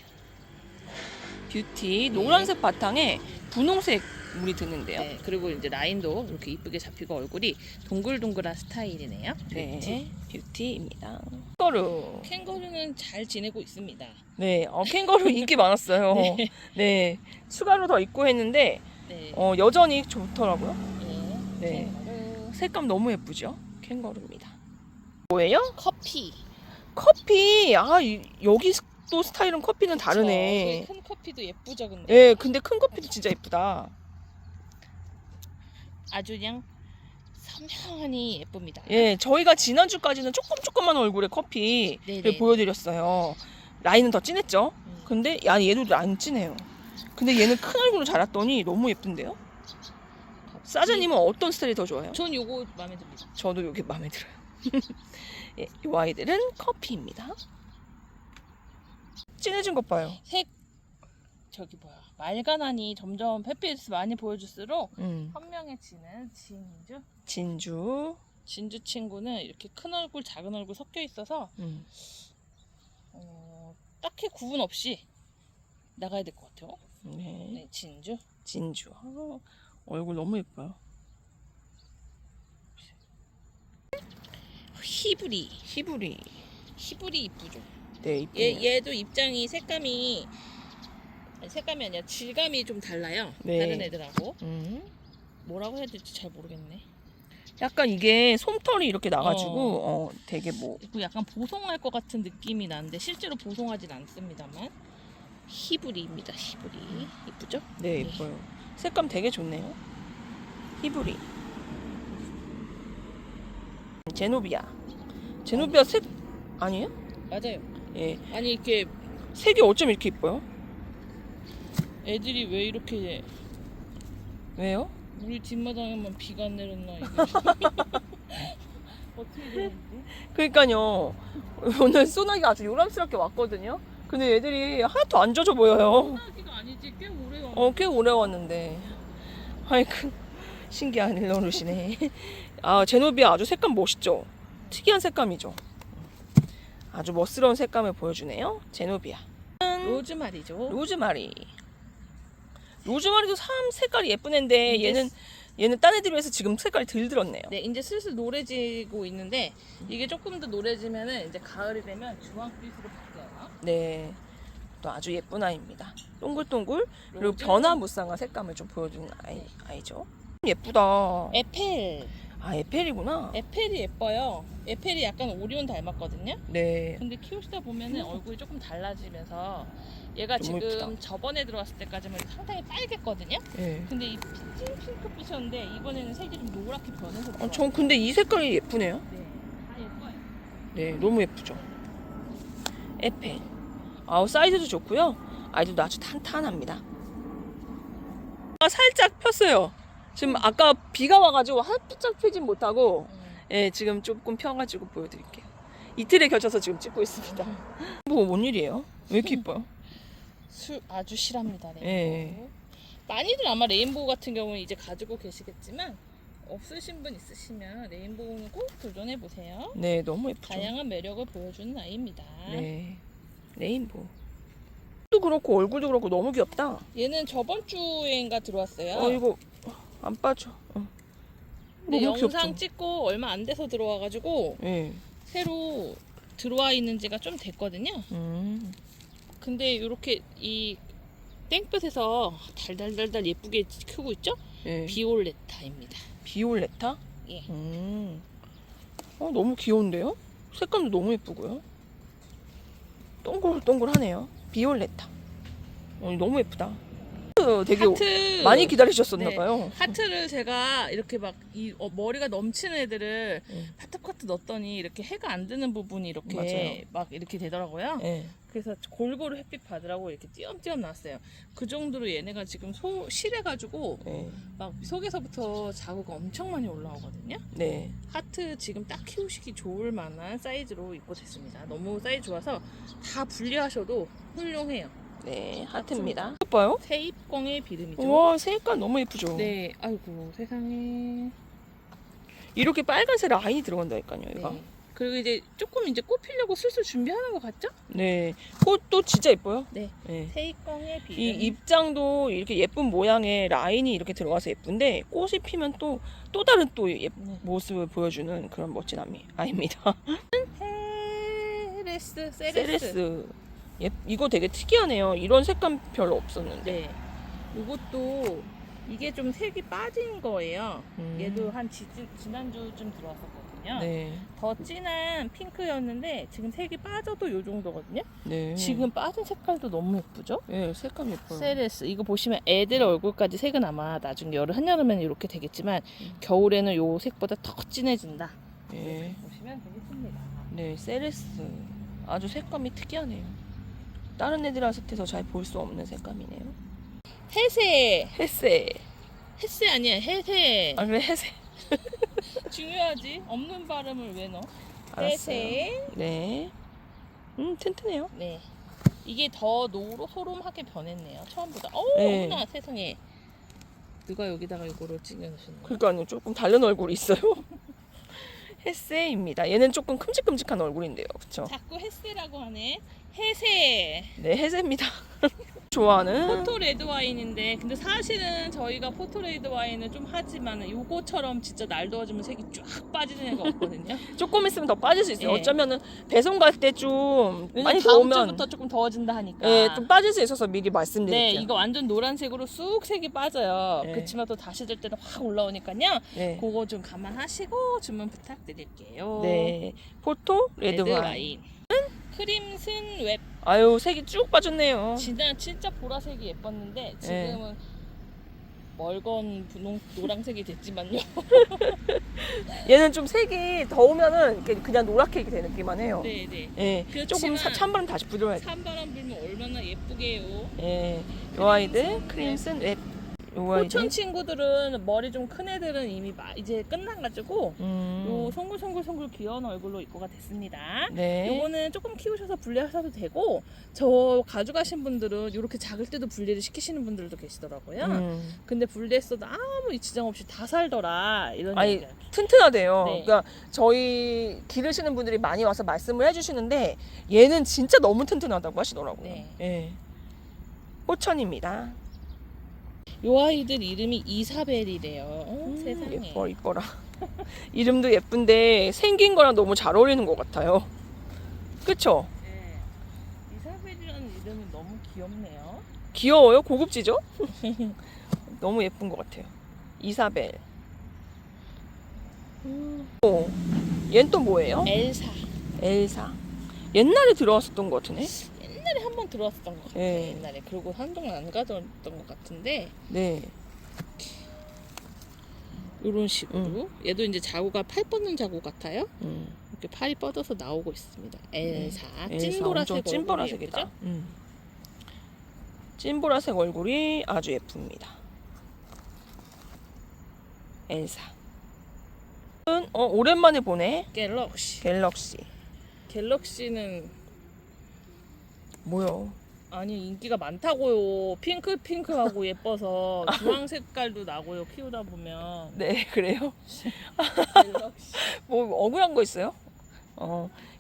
Speaker 1: 뷰티 노란색 바탕에 분홍색 물이 드는데요.
Speaker 2: 네, 그리고 이제 라인도 이렇게 이쁘게 잡히고 얼굴이 동글동글한 스타일이네요.
Speaker 1: 네, 뷰티입니다. 캥거루.
Speaker 2: 캥거루는 잘 지내고 있습니다.
Speaker 1: 네, 캥거루 인기 많았어요.
Speaker 2: 네.
Speaker 1: 네, 추가로 더 입고 했는데
Speaker 2: 네.
Speaker 1: 여전히 좋더라고요.
Speaker 2: 네.
Speaker 1: 네.
Speaker 2: 캥거루.
Speaker 1: 색감 너무 예쁘죠? 캥거루입니다. 뭐예요?
Speaker 2: 커피.
Speaker 1: 커피. 여기 또 스타일은 커피는 다르네.
Speaker 2: 큰 커피도 예쁘죠, 근데.
Speaker 1: 네, 근데 큰 커피도 진짜 예쁘다.
Speaker 2: 아주 그냥 선명하니 예쁩니다.
Speaker 1: 예, 저희가 지난주까지는 조금만 얼굴에 커피를
Speaker 2: 네네.
Speaker 1: 보여드렸어요. 라인은 더 진했죠? 근데 얘도 안 진해요. 근데 얘는 큰 얼굴로 자랐더니 너무 예쁜데요? 사자님은 어떤 스타일이 더 좋아요?
Speaker 2: 전 요거 마음에 듭니다.
Speaker 1: 저도 이게 마음에 들어요. 예, 이 아이들은 커피입니다. 진해진 것 봐요.
Speaker 2: 색 저기 뭐야 말가난이 점점 햇빛을 많이 보여줄수록 선명해지는 진주. 진주 친구는 이렇게 큰 얼굴 작은 얼굴 섞여 있어서 딱히 구분 없이 나가야 될 것 같아요.
Speaker 1: 네.
Speaker 2: 네, 진주.
Speaker 1: 얼굴 너무 예뻐요.
Speaker 2: 히브리 이쁘죠.
Speaker 1: 네, 이쁘네요.
Speaker 2: 얘도 입장이 색감이 아니라 질감이 좀 달라요.
Speaker 1: 네.
Speaker 2: 다른 애들하고. 뭐라고 해야 될지 잘 모르겠네.
Speaker 1: 약간 이게 솜털이 이렇게 나가지고 되게
Speaker 2: 그리고 약간 보송할 것 같은 느낌이 나는데 실제로 보송하진 않습니다만 히브리입니다. 히브리 이쁘죠?
Speaker 1: 네, 예뻐요. 색감 되게 좋네요. 히브리. 제노비아 색 아니에요?
Speaker 2: 맞아요.
Speaker 1: 예.
Speaker 2: 아니 이렇게
Speaker 1: 색이 어쩜 이렇게 예뻐요?
Speaker 2: 애들이 왜 이렇게
Speaker 1: 왜요?
Speaker 2: 우리 뒷마당에만 비가 안 내렸나 이게 어떻게 되는지.
Speaker 1: 그러니까요. 오늘 소나기 아주 요람스럽게 왔거든요. 근데 애들이 하나도 안 젖어 보여요.
Speaker 2: 소나기가 아니지 꽤 오래 왔네.
Speaker 1: 꽤 오래 왔는데. 아이고, 신기한 일러루시네. 제노비아 아주 색감 멋있죠? 특이한 색감이죠. 아주 멋스러운 색감을 보여주네요. 제노비아.
Speaker 2: 로즈마리죠.
Speaker 1: 로즈마리도 참 색깔이 예쁜 앤데 얘는 딴 애들 비해서 지금 색깔이 덜 들었네요.
Speaker 2: 네, 이제 슬슬 노래지고 있는데 이게 조금 더 노래지면은 이제 가을이 되면 주황빛으로 바뀌어요.
Speaker 1: 네. 또 아주 예쁜 아이입니다. 동글동글 그리고
Speaker 2: 로즈.
Speaker 1: 변화무쌍한 색감을 좀 보여주는 아이죠. 예쁘다.
Speaker 2: 에펠.
Speaker 1: 에펠이구나.
Speaker 2: 에펠이 예뻐요. 에펠이 약간 오리온 닮았거든요.
Speaker 1: 네.
Speaker 2: 근데 키우시다 보면은 얼굴이 조금 달라지면서 얘가
Speaker 1: 너무
Speaker 2: 지금
Speaker 1: 예쁘다.
Speaker 2: 저번에 들어왔을 때까지만 상당히 빨갰거든요.
Speaker 1: 네.
Speaker 2: 근데 이 핑크빛이었는데 이번에는 색이 좀 노랗게 변해서 들어와요.
Speaker 1: 전 근데 이 색깔이 예쁘네요.
Speaker 2: 네, 다 예뻐요.
Speaker 1: 네, 너무 예쁘죠. 에펠. 사이즈도 좋고요. 아이들도 아주 탄탄합니다. 살짝 폈어요. 지금 아까 비가 와가지고 살짝 펴진 못하고 지금 조금 펴가지고 보여드릴게요. 이틀에 걸쳐서 지금 찍고 있습니다. 뭔 일이에요? 왜 이렇게 이뻐요?
Speaker 2: 아주 실합니다. 레인보우.
Speaker 1: 예.
Speaker 2: 많이들 아마 레인보우 같은 경우는 이제 가지고 계시겠지만 없으신 분 있으시면 레인보우는 꼭 도전해 보세요.
Speaker 1: 네, 너무 예쁘죠.
Speaker 2: 다양한 매력을 보여주는 아이입니다.
Speaker 1: 네, 레인보우. 도 그렇고 얼굴도 그렇고 너무 귀엽다.
Speaker 2: 얘는 저번 주에인가 들어왔어요.
Speaker 1: 이거 안 빠져.
Speaker 2: 근데
Speaker 1: 너무
Speaker 2: 영상
Speaker 1: 귀엽죠?
Speaker 2: 찍고 얼마 안 돼서 들어와가지고
Speaker 1: 네.
Speaker 2: 새로 들어와 있는 지가 좀 됐거든요. 근데 이렇게 이 땡볕에서 달달달달 예쁘게 크고 있죠?
Speaker 1: 네.
Speaker 2: 비올레타입니다.
Speaker 1: 비올레타?
Speaker 2: 예.
Speaker 1: 너무 귀여운데요? 색감도 너무 예쁘고요. 동글동글하네요. 비올레타. 너무 예쁘다. 되게
Speaker 2: 하트
Speaker 1: 많이 기다리셨었나
Speaker 2: 네.
Speaker 1: 봐요.
Speaker 2: 하트를 제가 이렇게 막 머리가 넘치는 애들을 파트파트 넣었더니 이렇게 해가 안 드는 부분이 이렇게
Speaker 1: 맞아요.
Speaker 2: 막 이렇게 되더라고요.
Speaker 1: 네.
Speaker 2: 그래서 골고루 햇빛 받으라고 이렇게 띄엄띄엄 놨어요. 그 정도로 얘네가 지금 실해가지고
Speaker 1: 네.
Speaker 2: 막 속에서부터 자구가 엄청 많이 올라오거든요.
Speaker 1: 네.
Speaker 2: 하트 지금 딱 키우시기 좋을 만한 사이즈로 입고됐습니다. 너무 사이즈 좋아서 다 분리하셔도 훌륭해요.
Speaker 1: 네, 하트입니다. 예뻐요?
Speaker 2: 세입광의 비듬이죠.
Speaker 1: 와, 색깔 너무 예쁘죠?
Speaker 2: 네, 아이고 세상에.
Speaker 1: 이렇게 빨간색 라인이 들어간다니까요, 얘가.
Speaker 2: 네. 그리고 이제 조금 이제 꽃 피려고 슬슬 준비하는 것 같죠?
Speaker 1: 네. 꽃도 진짜 예뻐요.
Speaker 2: 네.
Speaker 1: 네.
Speaker 2: 세이껑의 비름.
Speaker 1: 이 입장도 이렇게 예쁜 모양의 라인이 이렇게 들어가서 예쁜데 꽃이 피면 또 다른 또
Speaker 2: 네.
Speaker 1: 모습을 보여주는 그런 멋진 아이입니다. 세레스. 이거 되게 특이하네요. 이런 색감 별로 없었는데.
Speaker 2: 네. 이것도 이게 좀 색이 빠진 거예요. 얘도 한 지난주쯤 들어왔었거든요.
Speaker 1: 네.
Speaker 2: 더 진한 핑크였는데 지금 색이 빠져도 요 정도거든요.
Speaker 1: 네.
Speaker 2: 지금 빠진 색깔도 너무 예쁘죠?
Speaker 1: 네, 색감 예뻐요.
Speaker 2: 세레스 이거 보시면 애들 얼굴까지 색은 아마 나중에 한여름에는 이렇게 되겠지만 겨울에는 요 색보다 더 진해진다.
Speaker 1: 네.
Speaker 2: 보시면 되겠습니다.
Speaker 1: 네, 세레스. 아주 색감이 특이하네요. 다른 애들한테서 잘 볼 수 없는 색감이네요.
Speaker 2: 해세
Speaker 1: 햇새.
Speaker 2: 아니야 해세.
Speaker 1: 아, 그래, 햇새.
Speaker 2: 중요하지. 없는 발음을 왜 넣어?
Speaker 1: 알았어요.
Speaker 2: 해세.
Speaker 1: 네. 튼튼해요.
Speaker 2: 네. 이게 더 소름하게 변했네요. 처음보다.
Speaker 1: 네.
Speaker 2: 어머나 세상에. 누가 여기다가 이거를 찍어놓으셨나?
Speaker 1: 그러니까요. 조금 다른 얼굴이 있어요. 햇새입니다. 얘는 조금 큼직큼직한 얼굴인데요. 그쵸?
Speaker 2: 자꾸 햇세라고 하네. 해세.
Speaker 1: 네, 햇새입니다. 좋아하는
Speaker 2: 포토 레드 와인인데 근데 사실은 저희가 포토 레드 와인을 좀 하지만 요거처럼 진짜 날 더워지면 색이 쫙 빠지는 애가 없거든요.
Speaker 1: 조금 있으면 더 빠질 수 있어요.
Speaker 2: 네.
Speaker 1: 어쩌면은 배송 갈 때 좀 많이
Speaker 2: 다음
Speaker 1: 더우면
Speaker 2: 주부터 조금 더워진다 하니까.
Speaker 1: 네, 좀 빠질 수 있어서 미리
Speaker 2: 네,
Speaker 1: 말씀드릴게요.
Speaker 2: 이거 완전 노란색으로 쑥 색이 빠져요.
Speaker 1: 네.
Speaker 2: 그치만 또 다시 들 때는 확 올라오니까요.
Speaker 1: 네.
Speaker 2: 그거 좀 감안하시고 주문 부탁드릴게요.
Speaker 1: 네. 포토 레드 와인.
Speaker 2: 와인. 크림슨 웹.
Speaker 1: 아유, 색이 쭉 빠졌네요.
Speaker 2: 진짜 보라색이 예뻤는데 지금은 멀건 분홍 노란색이 됐지만요.
Speaker 1: 얘는 좀 색이 더우면은 그냥 노랗게 된 느낌만 해요.
Speaker 2: 네네.
Speaker 1: 예, 조금
Speaker 2: 그렇지만
Speaker 1: 찬바람 다시 불어야 돼.
Speaker 2: 찬바람 불면 얼마나 예쁘게요.
Speaker 1: 예, 요 아이들 크림슨 웹. 요 아이들.
Speaker 2: 포천 친구들은 머리 좀 큰 애들은 이미 이제 끝나가지고 요 송글송글 귀여운 얼굴로 입고가 됐습니다.
Speaker 1: 네.
Speaker 2: 요거는 조금 키우셔서 분리하셔도 되고 저 가져가신 분들은 이렇게 작을 때도 분리를 시키시는 분들도 계시더라고요. 근데 분리했어도 아무 지장 없이 다 살더라 이런
Speaker 1: 아니,
Speaker 2: 얘기가.
Speaker 1: 튼튼하대요.
Speaker 2: 네.
Speaker 1: 그러니까 저희 기르시는 분들이 많이 와서 말씀을 해주시는데 얘는 진짜 너무 튼튼하다고 하시더라고요.
Speaker 2: 네.
Speaker 1: 예. 포천입니다.
Speaker 2: 요 아이들 이름이 이사벨이래요. 세상에.
Speaker 1: 예뻐, 이뻐라. 이름도 예쁜데 생긴 거랑 너무 잘 어울리는 것 같아요. 그쵸?
Speaker 2: 네. 이사벨이라는 이름이 너무 귀엽네요.
Speaker 1: 귀여워요? 고급지죠? 너무 예쁜 것 같아요. 이사벨. 얘는 또 뭐예요?
Speaker 2: 엘사.
Speaker 1: 엘사. 옛날에 들어왔었던 것 같으네.
Speaker 2: 옛날에 한 번 들어왔었던 것 같아요.
Speaker 1: 네.
Speaker 2: 옛날에. 그리고 한동안 안 가던 것 같은데
Speaker 1: 네.
Speaker 2: 이런 식으로. 얘도 이제 자구가 팔 뻗는 자구 같아요. 이렇게 팔이 뻗어서 나오고 있습니다. 엘사.
Speaker 1: 엘사
Speaker 2: 찐보라색
Speaker 1: 엄청 찐보라색이다.
Speaker 2: 얼굴이
Speaker 1: 찐보라색 얼굴이 아주 예쁩니다. 엘사. 오랜만에 보네.
Speaker 2: 갤럭시.
Speaker 1: 갤럭시.
Speaker 2: 갤럭시는
Speaker 1: 뭐요?
Speaker 2: 아니 인기가 많다고요. 핑크하고 예뻐서 주황 색깔도 나고요. 키우다 보면.
Speaker 1: 네, 그래요?
Speaker 2: 갤럭시.
Speaker 1: 뭐 억울한 거 있어요?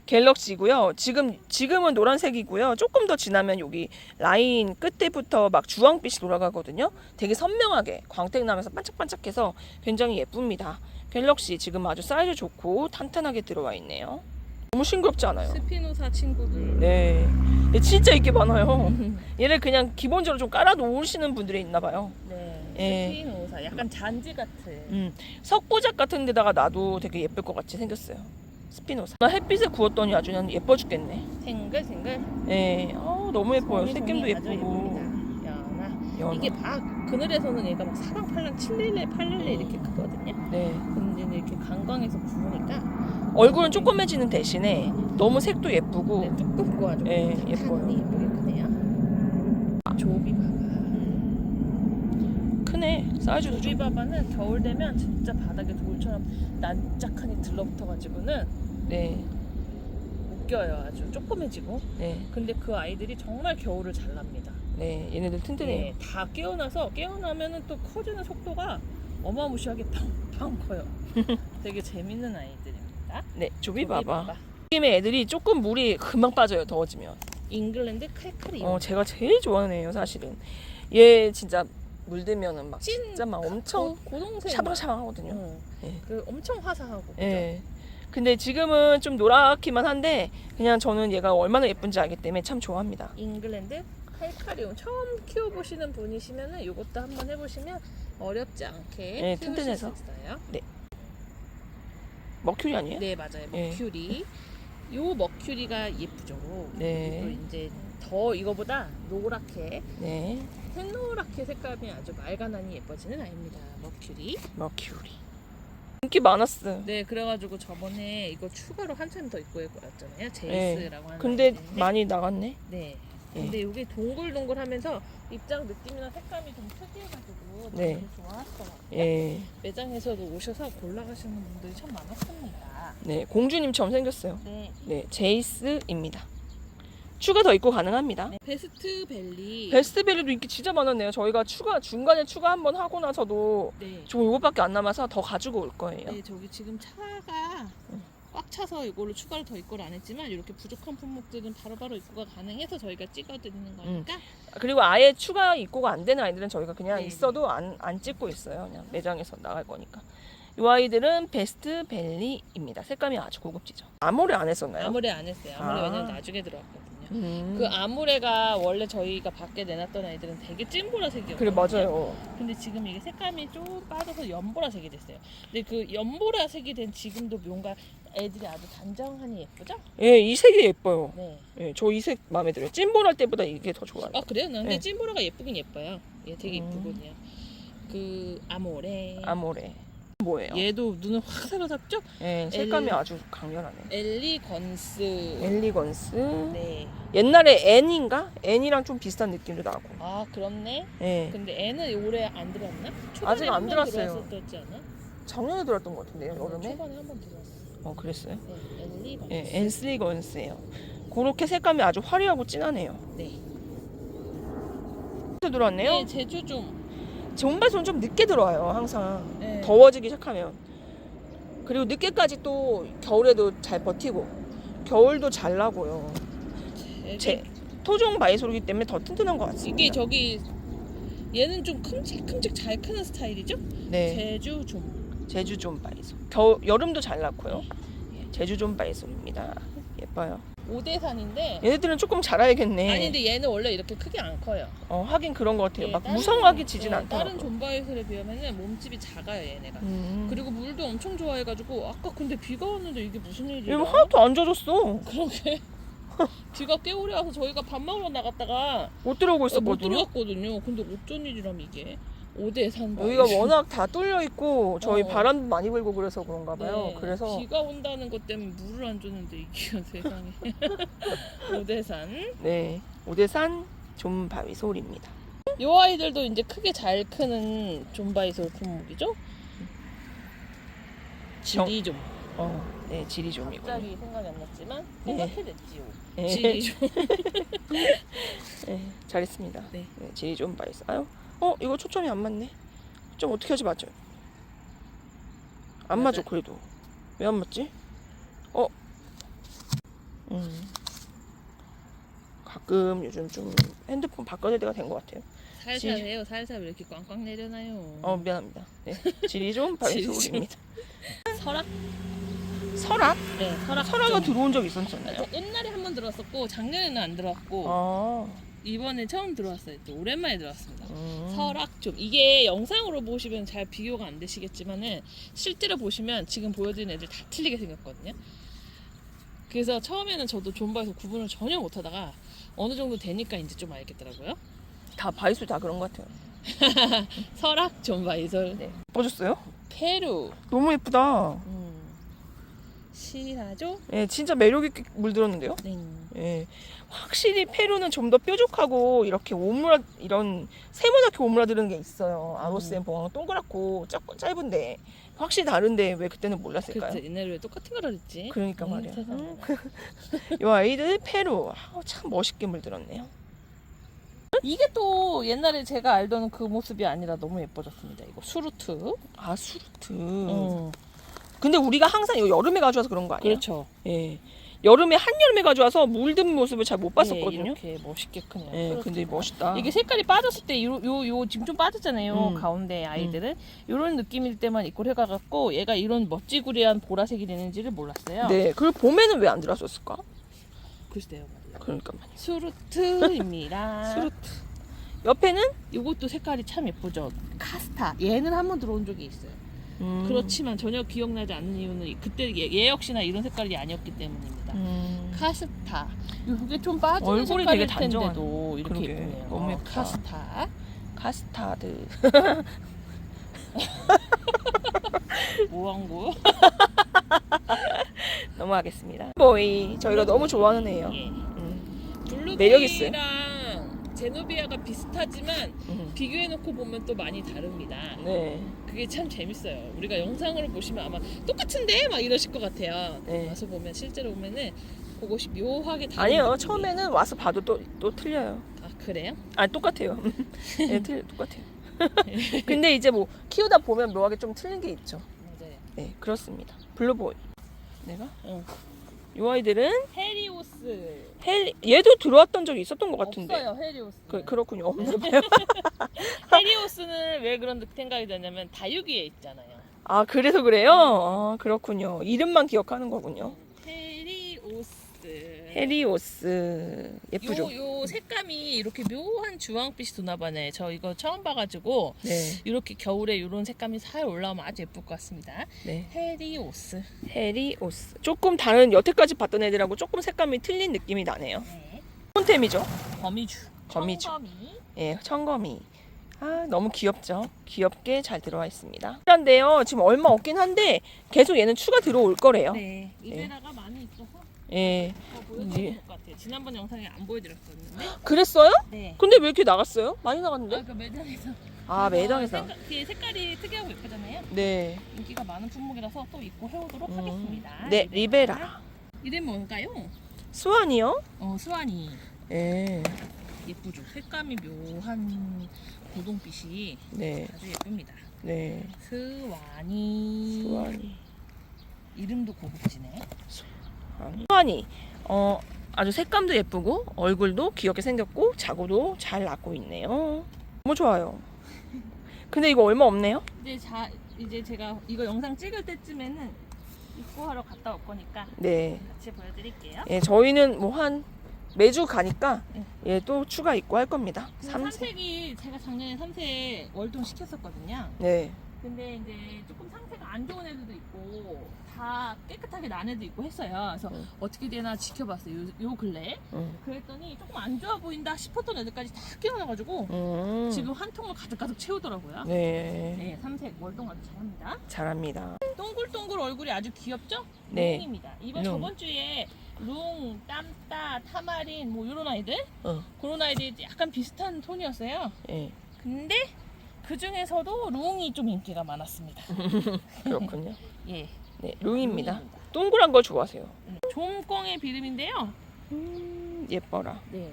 Speaker 1: 갤럭시고요. 지금은 노란색이고요. 조금 더 지나면 여기 라인 끝에부터 막 주황빛이 돌아가거든요. 되게 선명하게 광택 나면서 반짝반짝해서 굉장히 예쁩니다. 갤럭시 지금 아주 사이즈 좋고 탄탄하게 들어와 있네요. 너무 싱그럽지 않아요?
Speaker 2: 스피노사 친구들.
Speaker 1: 네. 얘 진짜 인기 많아요. 얘를 그냥 기본적으로 좀 깔아 놓으시는 분들이 있나 봐요.
Speaker 2: 네.
Speaker 1: 예.
Speaker 2: 스피노사. 약간 잔지 같은.
Speaker 1: 석고작 같은 데다가 놔도 되게 예쁠 것 같이 생겼어요. 스피노사. 햇빛에 구웠더니 아주 그냥 예뻐 죽겠네.
Speaker 2: 탱글탱글.
Speaker 1: 네. 너무 예뻐요. 색감도
Speaker 2: 아주
Speaker 1: 예쁘고.
Speaker 2: 예쁩니다. 연아. 이게 막 그늘에서는 얘가 막 사방팔랑 7릴레 8릴레 이렇게 크거든요.
Speaker 1: 네.
Speaker 2: 근데 이렇게 강광에서 구우니까
Speaker 1: 얼굴은 조그매지는 대신에 너무 색도 예쁘고.
Speaker 2: 네, 두껍고 아주
Speaker 1: 예, 예뻐요.
Speaker 2: 예쁘게 크네요. 조비바바.
Speaker 1: 크네. 사이즈도 좀.
Speaker 2: 조비바바는 겨울 되면 진짜 바닥에 돌처럼 난짝하니 들러붙어가지고는
Speaker 1: 네.
Speaker 2: 웃겨요. 아주 조그매지고.
Speaker 1: 네.
Speaker 2: 근데 그 아이들이 정말 겨울을 잘 납니다.
Speaker 1: 네. 얘네들 튼튼해요.
Speaker 2: 네, 다 깨어나면은 또 커지는 속도가 어마무시하게 팡팡 커요. 되게 재밌는 아이들입니다. 있습니다.
Speaker 1: 네, 조비바바. 느낌의 애들이 조금 물이 금방 빠져요, 더워지면.
Speaker 2: 잉글랜드 칼카리오.
Speaker 1: 제가 제일 좋아하는 애예요, 사실은. 얘 진짜 물들면은 막
Speaker 2: 찐
Speaker 1: 진짜 막 엄청
Speaker 2: 고동생
Speaker 1: 샤방샤방하거든요.
Speaker 2: 네.
Speaker 1: 네.
Speaker 2: 그 엄청 화사하고. 그죠?
Speaker 1: 예. 근데 지금은 좀 노랗기만 한데 그냥 저는 얘가 얼마나 예쁜지 알기 때문에 참 좋아합니다.
Speaker 2: 잉글랜드 칼카리움 처음 키워보시는 분이시면은 이것도 한번 해보시면 어렵지 않게
Speaker 1: 네,
Speaker 2: 키우실
Speaker 1: 튼튼해서.
Speaker 2: 수 있어요.
Speaker 1: 머큐리 아니에요?
Speaker 2: 네 맞아요.
Speaker 1: 예.
Speaker 2: 머큐리. 요 머큐리가 예쁘죠.
Speaker 1: 네.
Speaker 2: 그리고 이제 더 이거보다 노랗게
Speaker 1: 네.
Speaker 2: 샛노랗게 색감이 아주 맑아나니 예뻐지는 아이입니다. 머큐리.
Speaker 1: 머큐리. 인기 많았어요.
Speaker 2: 네 그래가지고 저번에 이거 추가로 한참 더 입고 왔잖아요. 제이스라고 하는.
Speaker 1: 근데
Speaker 2: 아이인데.
Speaker 1: 많이 나갔네.
Speaker 2: 네.
Speaker 1: 예.
Speaker 2: 근데 이게 동글동글하면서 입장 느낌이나 색감이 좀 특이해가지고
Speaker 1: 네.
Speaker 2: 너무 좋아하시더라고요.
Speaker 1: 예.
Speaker 2: 매장에서도 오셔서 골라가시는 분들이 참 많았습니다.
Speaker 1: 네, 공주님처럼 생겼어요.
Speaker 2: 네.
Speaker 1: 네, 제이스입니다. 추가 더 입고 가능합니다.
Speaker 2: 네. 베스트 벨리.
Speaker 1: 베스트밸리도 인기 진짜 많았네요. 저희가 중간에 추가 한번 하고 나서도
Speaker 2: 네.
Speaker 1: 지금 이것밖에 안 남아서 더 가지고 올 거예요.
Speaker 2: 네, 저기 지금 차가 꽉 차서 이걸로 추가로 더 입고를 안 했지만 이렇게 부족한 품목들은 바로바로 입고가 가능해서 저희가 찍어드리는 거니까.
Speaker 1: 그리고 아예 추가 입고가 안 되는 아이들은 저희가 그냥
Speaker 2: 네.
Speaker 1: 있어도 안 찍고 있어요. 그냥 매장에서 나갈 거니까. 이 아이들은 베스트 벨리입니다. 색감이 아주 고급지죠. 아모레 안 했었나요?
Speaker 2: 아무래 안 했어요. 아무래
Speaker 1: 아.
Speaker 2: 왜냐면 나중에 들어왔거든요.
Speaker 1: 그
Speaker 2: 그 아무래가 원래 저희가 밖에 내놨던 아이들은 되게 찐보라색이었거든요.
Speaker 1: 그래 맞아요.
Speaker 2: 근데 지금 이게 색감이 좀 빠져서 연보라색이 됐어요. 근데 그 연보라색이 된 지금도 뭔가 애들이 아주 단정하니 예쁘죠?
Speaker 1: 예, 이 색이 예뻐요.
Speaker 2: 네.
Speaker 1: 예, 저 이 색 마음에 들어요. 찐보랄 때보다 이게 더 좋아요.
Speaker 2: 아 그래요? 난 근데
Speaker 1: 네.
Speaker 2: 찐보라가 예쁘긴 예뻐요. 얘 되게 예쁘거든요. 그 아모레.
Speaker 1: 아모레. 뭐예요?
Speaker 2: 얘도 눈을 확 사로잡죠?
Speaker 1: 예, 색감이
Speaker 2: 엘-
Speaker 1: 아주 강렬하네.
Speaker 2: 엘리건스.
Speaker 1: 엘리건스.
Speaker 2: 네.
Speaker 1: 옛날에 N인가? N이랑 좀 비슷한 느낌도 나고.
Speaker 2: 아 그렇네.
Speaker 1: 예.
Speaker 2: 근데 애는 올해 안 들었나? 초반에
Speaker 1: 아직 안
Speaker 2: 한번
Speaker 1: 들었어요.
Speaker 2: 들어왔었지 않아?
Speaker 1: 작년에 들었던 것 같은데요, 여름에?
Speaker 2: 초반에 한번 들어왔어.
Speaker 1: 그랬어요?
Speaker 2: 네, 엘리건스.
Speaker 1: 예, 엔슬리건스예요. 그렇게 색감이 아주 화려하고 진하네요.
Speaker 2: 네.
Speaker 1: 들어왔네요.
Speaker 2: 네, 제주 좀.
Speaker 1: 존발손 좀 늦게 들어와요, 항상.
Speaker 2: 네.
Speaker 1: 더워지기 시작하면. 그리고 늦게까지 또 겨울에도 잘 버티고 겨울도 잘 나고요. 제 토종 바이솔이기 때문에 더 튼튼한 것 같습니다.
Speaker 2: 이게 저기 얘는 좀 큼직큼직 잘 크는 스타일이죠?
Speaker 1: 네,
Speaker 2: 제주 좀.
Speaker 1: 제주 존 바이솔. 여름도 잘 낳고요. 예, 제주 존 바이솔입니다. 예뻐요.
Speaker 2: 오대산인데.
Speaker 1: 얘네들은 조금 자라야겠네.
Speaker 2: 아니 근데 얘는 원래 이렇게 크게 안 커요.
Speaker 1: 하긴 그런 것 같아요.
Speaker 2: 예,
Speaker 1: 막
Speaker 2: 다른-
Speaker 1: 무성하게 지진
Speaker 2: 예,
Speaker 1: 않더라고요.
Speaker 2: 다른 존바이슬에 비하면은 몸집이 작아요 얘네가.
Speaker 1: 음.
Speaker 2: 그리고 물도 엄청 좋아해가지고 아까 근데 비가 왔는데 이게 무슨 일이야?
Speaker 1: 얘는 하나도 안 젖었어.
Speaker 2: 그러게. 비가 꽤 오래 와서 저희가 밥 먹으러 나갔다가
Speaker 1: 못 들어오고
Speaker 2: 못
Speaker 1: 있었거든요.
Speaker 2: 들어갔거든요. 근데 어쩐 일이람 이게. 오대산
Speaker 1: 여기가 워낙 다 뚫려 있고 저희
Speaker 2: 어.
Speaker 1: 바람도 많이 불고 그래서 그런가 봐요.
Speaker 2: 네,
Speaker 1: 그래서
Speaker 2: 비가 온다는 것 때문에 물을 안 줬는데 이게 세상에. 오대산.
Speaker 1: 네, 오대산 존바이솔입니다.
Speaker 2: 요 아이들도 이제 크게 잘 크는 존바이솔 품목이죠? 지리 좀.
Speaker 1: 네, 지리 좀이고.
Speaker 2: 갑자기 생각이 안 났지만
Speaker 1: 네.
Speaker 2: 생각해냈지요.
Speaker 1: 네.
Speaker 2: 지리 좀.
Speaker 1: 네, 잘했습니다.
Speaker 2: 네.
Speaker 1: 지리 존바이솔. 아유, 이거 초점이 안 맞네. 좀 어떻게 하지 맞죠? 안 맞아
Speaker 2: 맞아요.
Speaker 1: 그래도. 왜 안 맞지? 가끔 요즘 좀 핸드폰 바꿔야 될 때가 된 것 같아요.
Speaker 2: 살살 해요. 살살 왜 이렇게 꽝꽝 내려놔요.
Speaker 1: 미안합니다. 네, 지리 존바이솔입니다.
Speaker 2: 설악?
Speaker 1: 설악?
Speaker 2: 네, 설악.
Speaker 1: 설악은
Speaker 2: 좀.
Speaker 1: 들어온 적 있었잖아요.
Speaker 2: 옛날에 한 번 들어왔었고 작년에는 안 들어왔고
Speaker 1: 아,
Speaker 2: 이번에 처음 들어왔어요. 또 오랜만에 들어왔습니다.
Speaker 1: 음.
Speaker 2: 설악 좀 이게 영상으로 보시면 잘 비교가 안 되시겠지만은 실제로 보시면 지금 보여드리는 애들 다 틀리게 생겼거든요. 그래서 처음에는 저도 존바에서 구분을 전혀 못하다가 어느 정도 되니까 이제 좀 알겠더라고요.
Speaker 1: 다 바이솔 다 그런 것 같아요.
Speaker 2: 설악 존바이솔.
Speaker 1: 네. 보셨어요?
Speaker 2: 페루.
Speaker 1: 너무 예쁘다.
Speaker 2: 시라죠?
Speaker 1: 예, 진짜 매력 있게 물들었는데요.
Speaker 2: 네.
Speaker 1: 예, 확실히 페루는 좀 더 뾰족하고 이렇게 이런 세모나게 오므라드는 게 있어요. 아로스앤 봉황은 동그랗고 짧은데 확실히 다른데 왜 그때는 몰랐을까요?
Speaker 2: 그때 옛날에 왜 똑같은 걸 했지?
Speaker 1: 그러니까 말이야.
Speaker 2: 세상에.
Speaker 1: 이 아이들 페루 참 멋있게 물들었네요.
Speaker 2: 이게 또 옛날에 제가 알던 그 모습이 아니라 너무 예뻐졌습니다. 이거 수루트.
Speaker 1: 아 수루트. 근데 우리가 항상 이거 여름에 가져와서 그런 거 아니에요?
Speaker 2: 그렇죠.
Speaker 1: 예. 여름에 한여름에 가져와서 물든 모습을 잘 못 봤었거든요.
Speaker 2: 네, 이렇게 멋있게 크네요.
Speaker 1: 예, 근데 멋있다.
Speaker 2: 이게 색깔이 빠졌을 때 요 지금 좀 빠졌잖아요. 가운데 아이들은 이런 느낌일 때만 입고 해가갖고 얘가 이런 멋지구리한 보라색이 되는지를 몰랐어요.
Speaker 1: 네. 그리고 봄에는 왜 안 들어왔었을까?
Speaker 2: 글쎄요.
Speaker 1: 그러니까 말이야.
Speaker 2: 수루트입니다.
Speaker 1: 수루트. 옆에는
Speaker 2: 이것도 색깔이 참 예쁘죠. 카스타. 얘는 한번 들어온 적이 있어요. 그렇지만 전혀 기억나지 않는 이유는 그때 얘 역시나 이런 색깔이 아니었기 때문입니다. 카스타. 이게 좀 빠지는
Speaker 1: 얼굴이 되게
Speaker 2: 색깔일
Speaker 1: 단정한.
Speaker 2: 텐데도 이렇게
Speaker 1: 그러게.
Speaker 2: 예쁘네요.
Speaker 1: 너무 예쁘다.
Speaker 2: 카스타.
Speaker 1: 카스타드.
Speaker 2: 뭐한고요?
Speaker 1: 넘어가겠습니다. 보이. 저희가 너무 좋아하는 애예요.
Speaker 2: 예.
Speaker 1: 예. 매력 있어요.
Speaker 2: 블루베이랑 제노비아가 비슷하지만 비교해놓고 보면 또 많이 다릅니다.
Speaker 1: 네.
Speaker 2: 그게 참 재밌어요. 우리가 영상으로 보시면 아마 똑같은데 막 이러실 것 같아요.
Speaker 1: 네.
Speaker 2: 와서 보면 실제로 보면은 그것이 묘하게 다른
Speaker 1: 아니요.
Speaker 2: 느낌이.
Speaker 1: 처음에는 와서 봐도 또 틀려요.
Speaker 2: 아 그래요?
Speaker 1: 아니 똑같아요. 네, 똑같아요. 근데 이제 뭐 키우다 보면 묘하게 좀 틀린 게 있죠.
Speaker 2: 맞아요.
Speaker 1: 네, 그렇습니다. 블루보이. 내가?
Speaker 2: 응.
Speaker 1: 이 아이들은
Speaker 2: 헤리오스.
Speaker 1: 얘도 들어왔던 적이 있었던 것 같은데.
Speaker 2: 없어요 헤리오스.
Speaker 1: 그렇군요. 없나 봐요.
Speaker 2: 헤리오스는 왜 그런 생각이 드냐면 다육이에 있잖아요.
Speaker 1: 아, 그래서 그래요? 아, 그렇군요. 이름만 기억하는 거군요.
Speaker 2: 헤리오스.
Speaker 1: 헤리오스. 예쁘죠?
Speaker 2: 요 색감이 이렇게 묘한 주황빛이 도나봐네. 저 이거 처음 봐가지고
Speaker 1: 네.
Speaker 2: 이렇게 겨울에 이런 색감이 살 올라오면 아주 예쁠 것 같습니다.
Speaker 1: 네.
Speaker 2: 헤리오스.
Speaker 1: 헤리오스. 조금 다른 여태까지 봤던 애들하고 조금 색감이 틀린 느낌이 나네요.
Speaker 2: 네.
Speaker 1: 폰템이죠?
Speaker 2: 거미줄.
Speaker 1: 거미줄.
Speaker 2: 청거미.
Speaker 1: 예, 청거미. 아, 너무 귀엽죠? 귀엽게 잘 들어와 있습니다. 그런데요, 지금 얼마 없긴 한데 계속 얘는 추가 들어올 거래요.
Speaker 2: 네. 이베라가 많이 있어서
Speaker 1: 예.
Speaker 2: 더 보여드릴 것 같아요. 지난번 영상에 안 보여드렸었는데.
Speaker 1: 그랬어요?
Speaker 2: 네.
Speaker 1: 근데 왜 이렇게 나갔어요? 많이
Speaker 2: 아,
Speaker 1: 나갔는데?
Speaker 2: 그 매장에서.
Speaker 1: 아, 매장에서.
Speaker 2: 뒤에 색깔이 특이하고 예쁘잖아요.
Speaker 1: 네.
Speaker 2: 인기가 많은 품목이라서 또 입고 해오도록 하겠습니다.
Speaker 1: 네, 리베라.
Speaker 2: 이름 뭔가요?
Speaker 1: 수완이요?
Speaker 2: 스와니.
Speaker 1: 예.
Speaker 2: 예쁘죠. 색감이 묘한 고동빛이
Speaker 1: 네.
Speaker 2: 아주 예쁩니다.
Speaker 1: 네.
Speaker 2: 스와니.
Speaker 1: 수완이.
Speaker 2: 이름도 고급지네.
Speaker 1: 수완이. 아주 색감도 예쁘고 얼굴도 귀엽게 생겼고 자구도 잘 낳고 있네요. 너무 좋아요. 근데 이거 얼마 없네요?
Speaker 2: 이제 제가 이거 영상 찍을 때쯤에는 입고 하러 갔다 올 거니까
Speaker 1: 네.
Speaker 2: 같이 보여드릴게요.
Speaker 1: 예, 저희는 뭐 한 매주 가니까
Speaker 2: 네.
Speaker 1: 예, 또 추가 입고 할 겁니다. 삼색.
Speaker 2: 삼색이 제가 작년에 삼색 월동 시켰었거든요.
Speaker 1: 네.
Speaker 2: 근데 이제 조금 상태가 안 좋은 애들도 있고 다 깨끗하게 난 애도 있고 했어요. 그래서 어떻게 되나 지켜봤어요. 요 근래. 그랬더니 조금 안 좋아 보인다 싶었던 애들까지 다 끼워놔가지고 지금 한 통을 가득가득 채우더라고요.
Speaker 1: 네.
Speaker 2: 네, 삼색 월동 아주 잘합니다.
Speaker 1: 잘합니다.
Speaker 2: 동글동글 얼굴이 아주 귀엽죠?
Speaker 1: 네.
Speaker 2: 룽입니다. 이번
Speaker 1: 룽.
Speaker 2: 저번 주에 룽, 땀따, 타마린 뭐 이런 아이들 그런 아이들이 약간 비슷한 톤이었어요.
Speaker 1: 예.
Speaker 2: 근데 그 중에서도 룽이 좀 인기가 많았습니다.
Speaker 1: 그렇군요.
Speaker 2: 예.
Speaker 1: 네, 룽입니다. 동그란 걸 좋아하세요.
Speaker 2: 좀꽝의 비름인데요.
Speaker 1: 예뻐라.
Speaker 2: 네.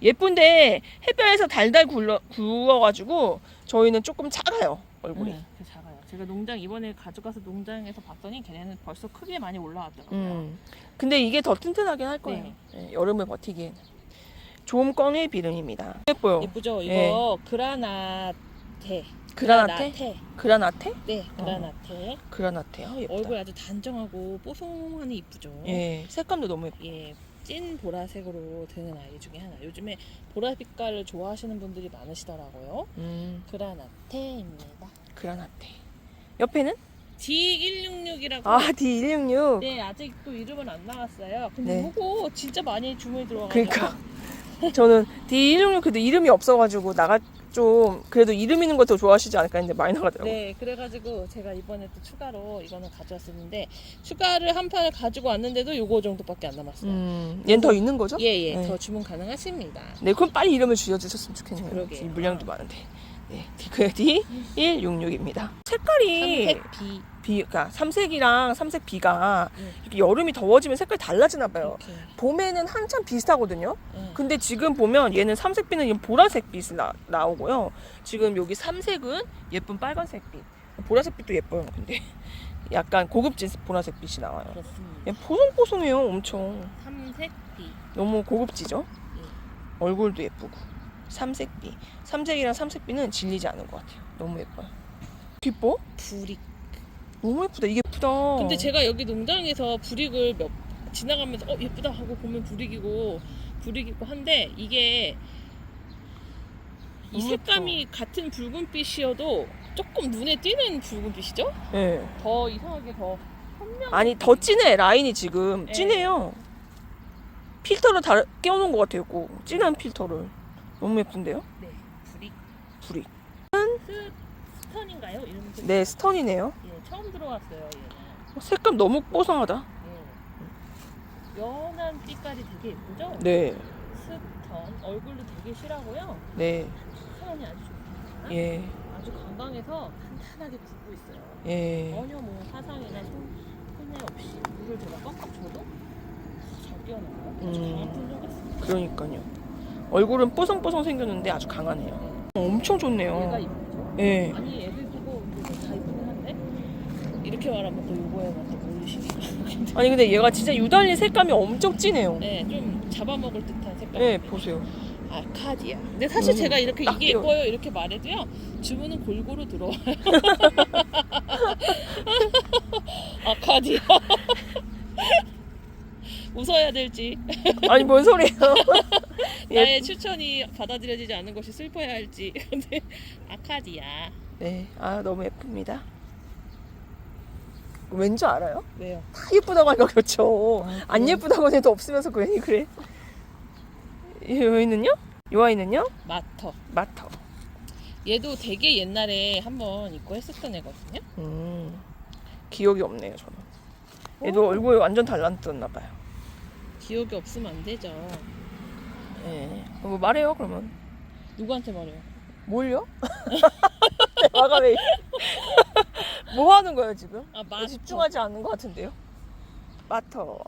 Speaker 1: 예쁜데 햇볕에서 달달 구워가지고 저희는 조금 작아요, 얼굴이.
Speaker 2: 그 작아요. 제가 농장 이번에 가져가서 농장에서 봤더니 걔네는 벌써 크기에 많이 올라왔더라고요.
Speaker 1: 근데 이게 더 튼튼하긴 할 거예요.
Speaker 2: 네.
Speaker 1: 네, 여름을 버티기엔. 좀꽝의 비름입니다. 예뻐요.
Speaker 2: 예쁘죠? 이거
Speaker 1: 네.
Speaker 2: 그라나테.
Speaker 1: 그라나테? 그라나테?
Speaker 2: 네, 그라나테.
Speaker 1: 그라나테요. 예쁘다.
Speaker 2: 얼굴 아주 단정하고 뽀송하니 이쁘죠.
Speaker 1: 예, 색감도 너무 예뻐.
Speaker 2: 예, 찐 보라색으로 드는 아이 중에 하나. 요즘에 보라 빛깔을 좋아하시는 분들이 많으시더라고요. 그라나테입니다.
Speaker 1: 그라나테. 옆에는?
Speaker 2: D166이라고.
Speaker 1: 아, D166.
Speaker 2: 네, 아직 또 이름은 안 나왔어요. 근데
Speaker 1: 네.
Speaker 2: 이거 진짜 많이 주문이 들어와가지고.
Speaker 1: 그러니까 저는 D166 그래도 이름이 없어가지고 좀 그래도 이름 있는 거 더 좋아하시지 않을까 했는데 많이 나가더라고요.
Speaker 2: 네, 그래가지고 제가 이번에 또 추가로 이거는 가져왔었는데 추가를 한 판을 가지고 왔는데도 요거 정도밖에 안 남았어요.
Speaker 1: 얘는 더 있는 거죠?
Speaker 2: 예,
Speaker 1: 네.
Speaker 2: 더 주문 가능하십니다.
Speaker 1: 네, 그럼 빨리 이름을 지어주셨으면 좋겠네요.
Speaker 2: 그러게요.
Speaker 1: 지금 물량도 많은데. 네, 그 D166입니다. 색깔이
Speaker 2: 삼색
Speaker 1: 그러니까 삼색이랑 삼색 B가
Speaker 2: 네.
Speaker 1: 이렇게 여름이 더워지면 색깔이 달라지나 봐요.
Speaker 2: 이렇게.
Speaker 1: 봄에는 한참 비슷하거든요.
Speaker 2: 네.
Speaker 1: 근데 지금 보면 얘는 삼색 B는 보라색 빛이 나오고요. 지금 여기 삼색은 예쁜 빨간색 빛. 보라색 빛도 예뻐요. 근데 약간 고급진 보라색 빛이 나와요.
Speaker 2: 그렇습니다.
Speaker 1: 얘 보송보송해요, 엄청.
Speaker 2: 삼색비.
Speaker 1: 너무 고급지죠?
Speaker 2: 예.
Speaker 1: 얼굴도 예쁘고. 삼색비. 삼색이랑 삼색비는 질리지 않은 것 같아요. 너무 예뻐요. 예뻐?
Speaker 2: 브릭.
Speaker 1: 너무 예쁘다. 이게 예쁘다.
Speaker 2: 근데 제가 여기 농장에서 브릭을 지나가면서 예쁘다 하고 보면 브릭이고 한데 이게 이
Speaker 1: 너무
Speaker 2: 색감이 같은 붉은빛이어도 조금 눈에 띄는 붉은빛이죠?
Speaker 1: 네.
Speaker 2: 더 이상하게 더 선명.
Speaker 1: 아니 더 진해. 라인이 지금
Speaker 2: 네.
Speaker 1: 진해요. 필터를 끼워놓은 것 같아요. 꼭 진한 필터를. 너무 예쁜데요?
Speaker 2: 네, 브릭.
Speaker 1: 불이.
Speaker 2: 스턴인가요? 이름
Speaker 1: 네, 스턴이네요.
Speaker 2: 예, 처음 들어왔어요. 얘는.
Speaker 1: 색감 너무 뽀송하다.
Speaker 2: 예. 연한 빛깔이 되게 예쁘죠?
Speaker 1: 네,
Speaker 2: 스턴 얼굴도 되게 실하고요.
Speaker 1: 네,
Speaker 2: 수선이 아주 좋습니다.
Speaker 1: 예,
Speaker 2: 아주 건강해서 탄탄하게 굽고 있어요.
Speaker 1: 예.
Speaker 2: 전혀 뭐 화상이나 손해 없이 물을 제가 꽉꽉 줘도 잘 뛰어나와요. 아주 강한 품종 같습니다.
Speaker 1: 그러니까요. 얼굴은 뽀송뽀송 생겼는데 아주 강하네요. 엄청 좋네요.
Speaker 2: 얘가 이쁘죠?
Speaker 1: 예.
Speaker 2: 아니 애들 보고 다 이쁘긴 한데 이렇게 말하면 또 요거에만 또 모르시니까.
Speaker 1: 아니 근데 얘가 진짜 유달리 색감이 엄청 진해요.
Speaker 2: 네, 좀 잡아먹을 듯한 색깔.
Speaker 1: 네, 보세요.
Speaker 2: 아카디아. 근데 사실 제가 이렇게
Speaker 1: 딱
Speaker 2: 이게
Speaker 1: 띄워.
Speaker 2: 예뻐요 이렇게 말해도요 주문은 골고루 들어와요. 아카디아. 웃어야 될지
Speaker 1: 아니 뭔 소리예요?
Speaker 2: 나의 추천이 받아들여지지 않는 것이 슬퍼야 할지. 근데 아카디아.
Speaker 1: 네, 아 너무 예쁩니다. 왠지 알아요?
Speaker 2: 왜요?
Speaker 1: 다 예쁘다고 하니까 그렇죠.
Speaker 2: 아,
Speaker 1: 안
Speaker 2: 그래요?
Speaker 1: 예쁘다고 해도 없으면서 괜히 그래. 이 아이는요? 이 아이는요?
Speaker 2: 마터.
Speaker 1: 마터.
Speaker 2: 얘도 되게 옛날에 한번 입고 했었던 애거든요.
Speaker 1: 기억이 없네요 저는. 얘도 얼굴이 완전 달라졌나 봐요.
Speaker 2: 기억이 없으면 안 되죠.
Speaker 1: 예. 뭐 말해요 그러면.
Speaker 2: 누구한테 말해요?
Speaker 1: 뭘요? 대화가 왜? 뭐 하는 거예요 지금?
Speaker 2: 아, 마터.
Speaker 1: 집중하지 않는 것 같은데요. 마터.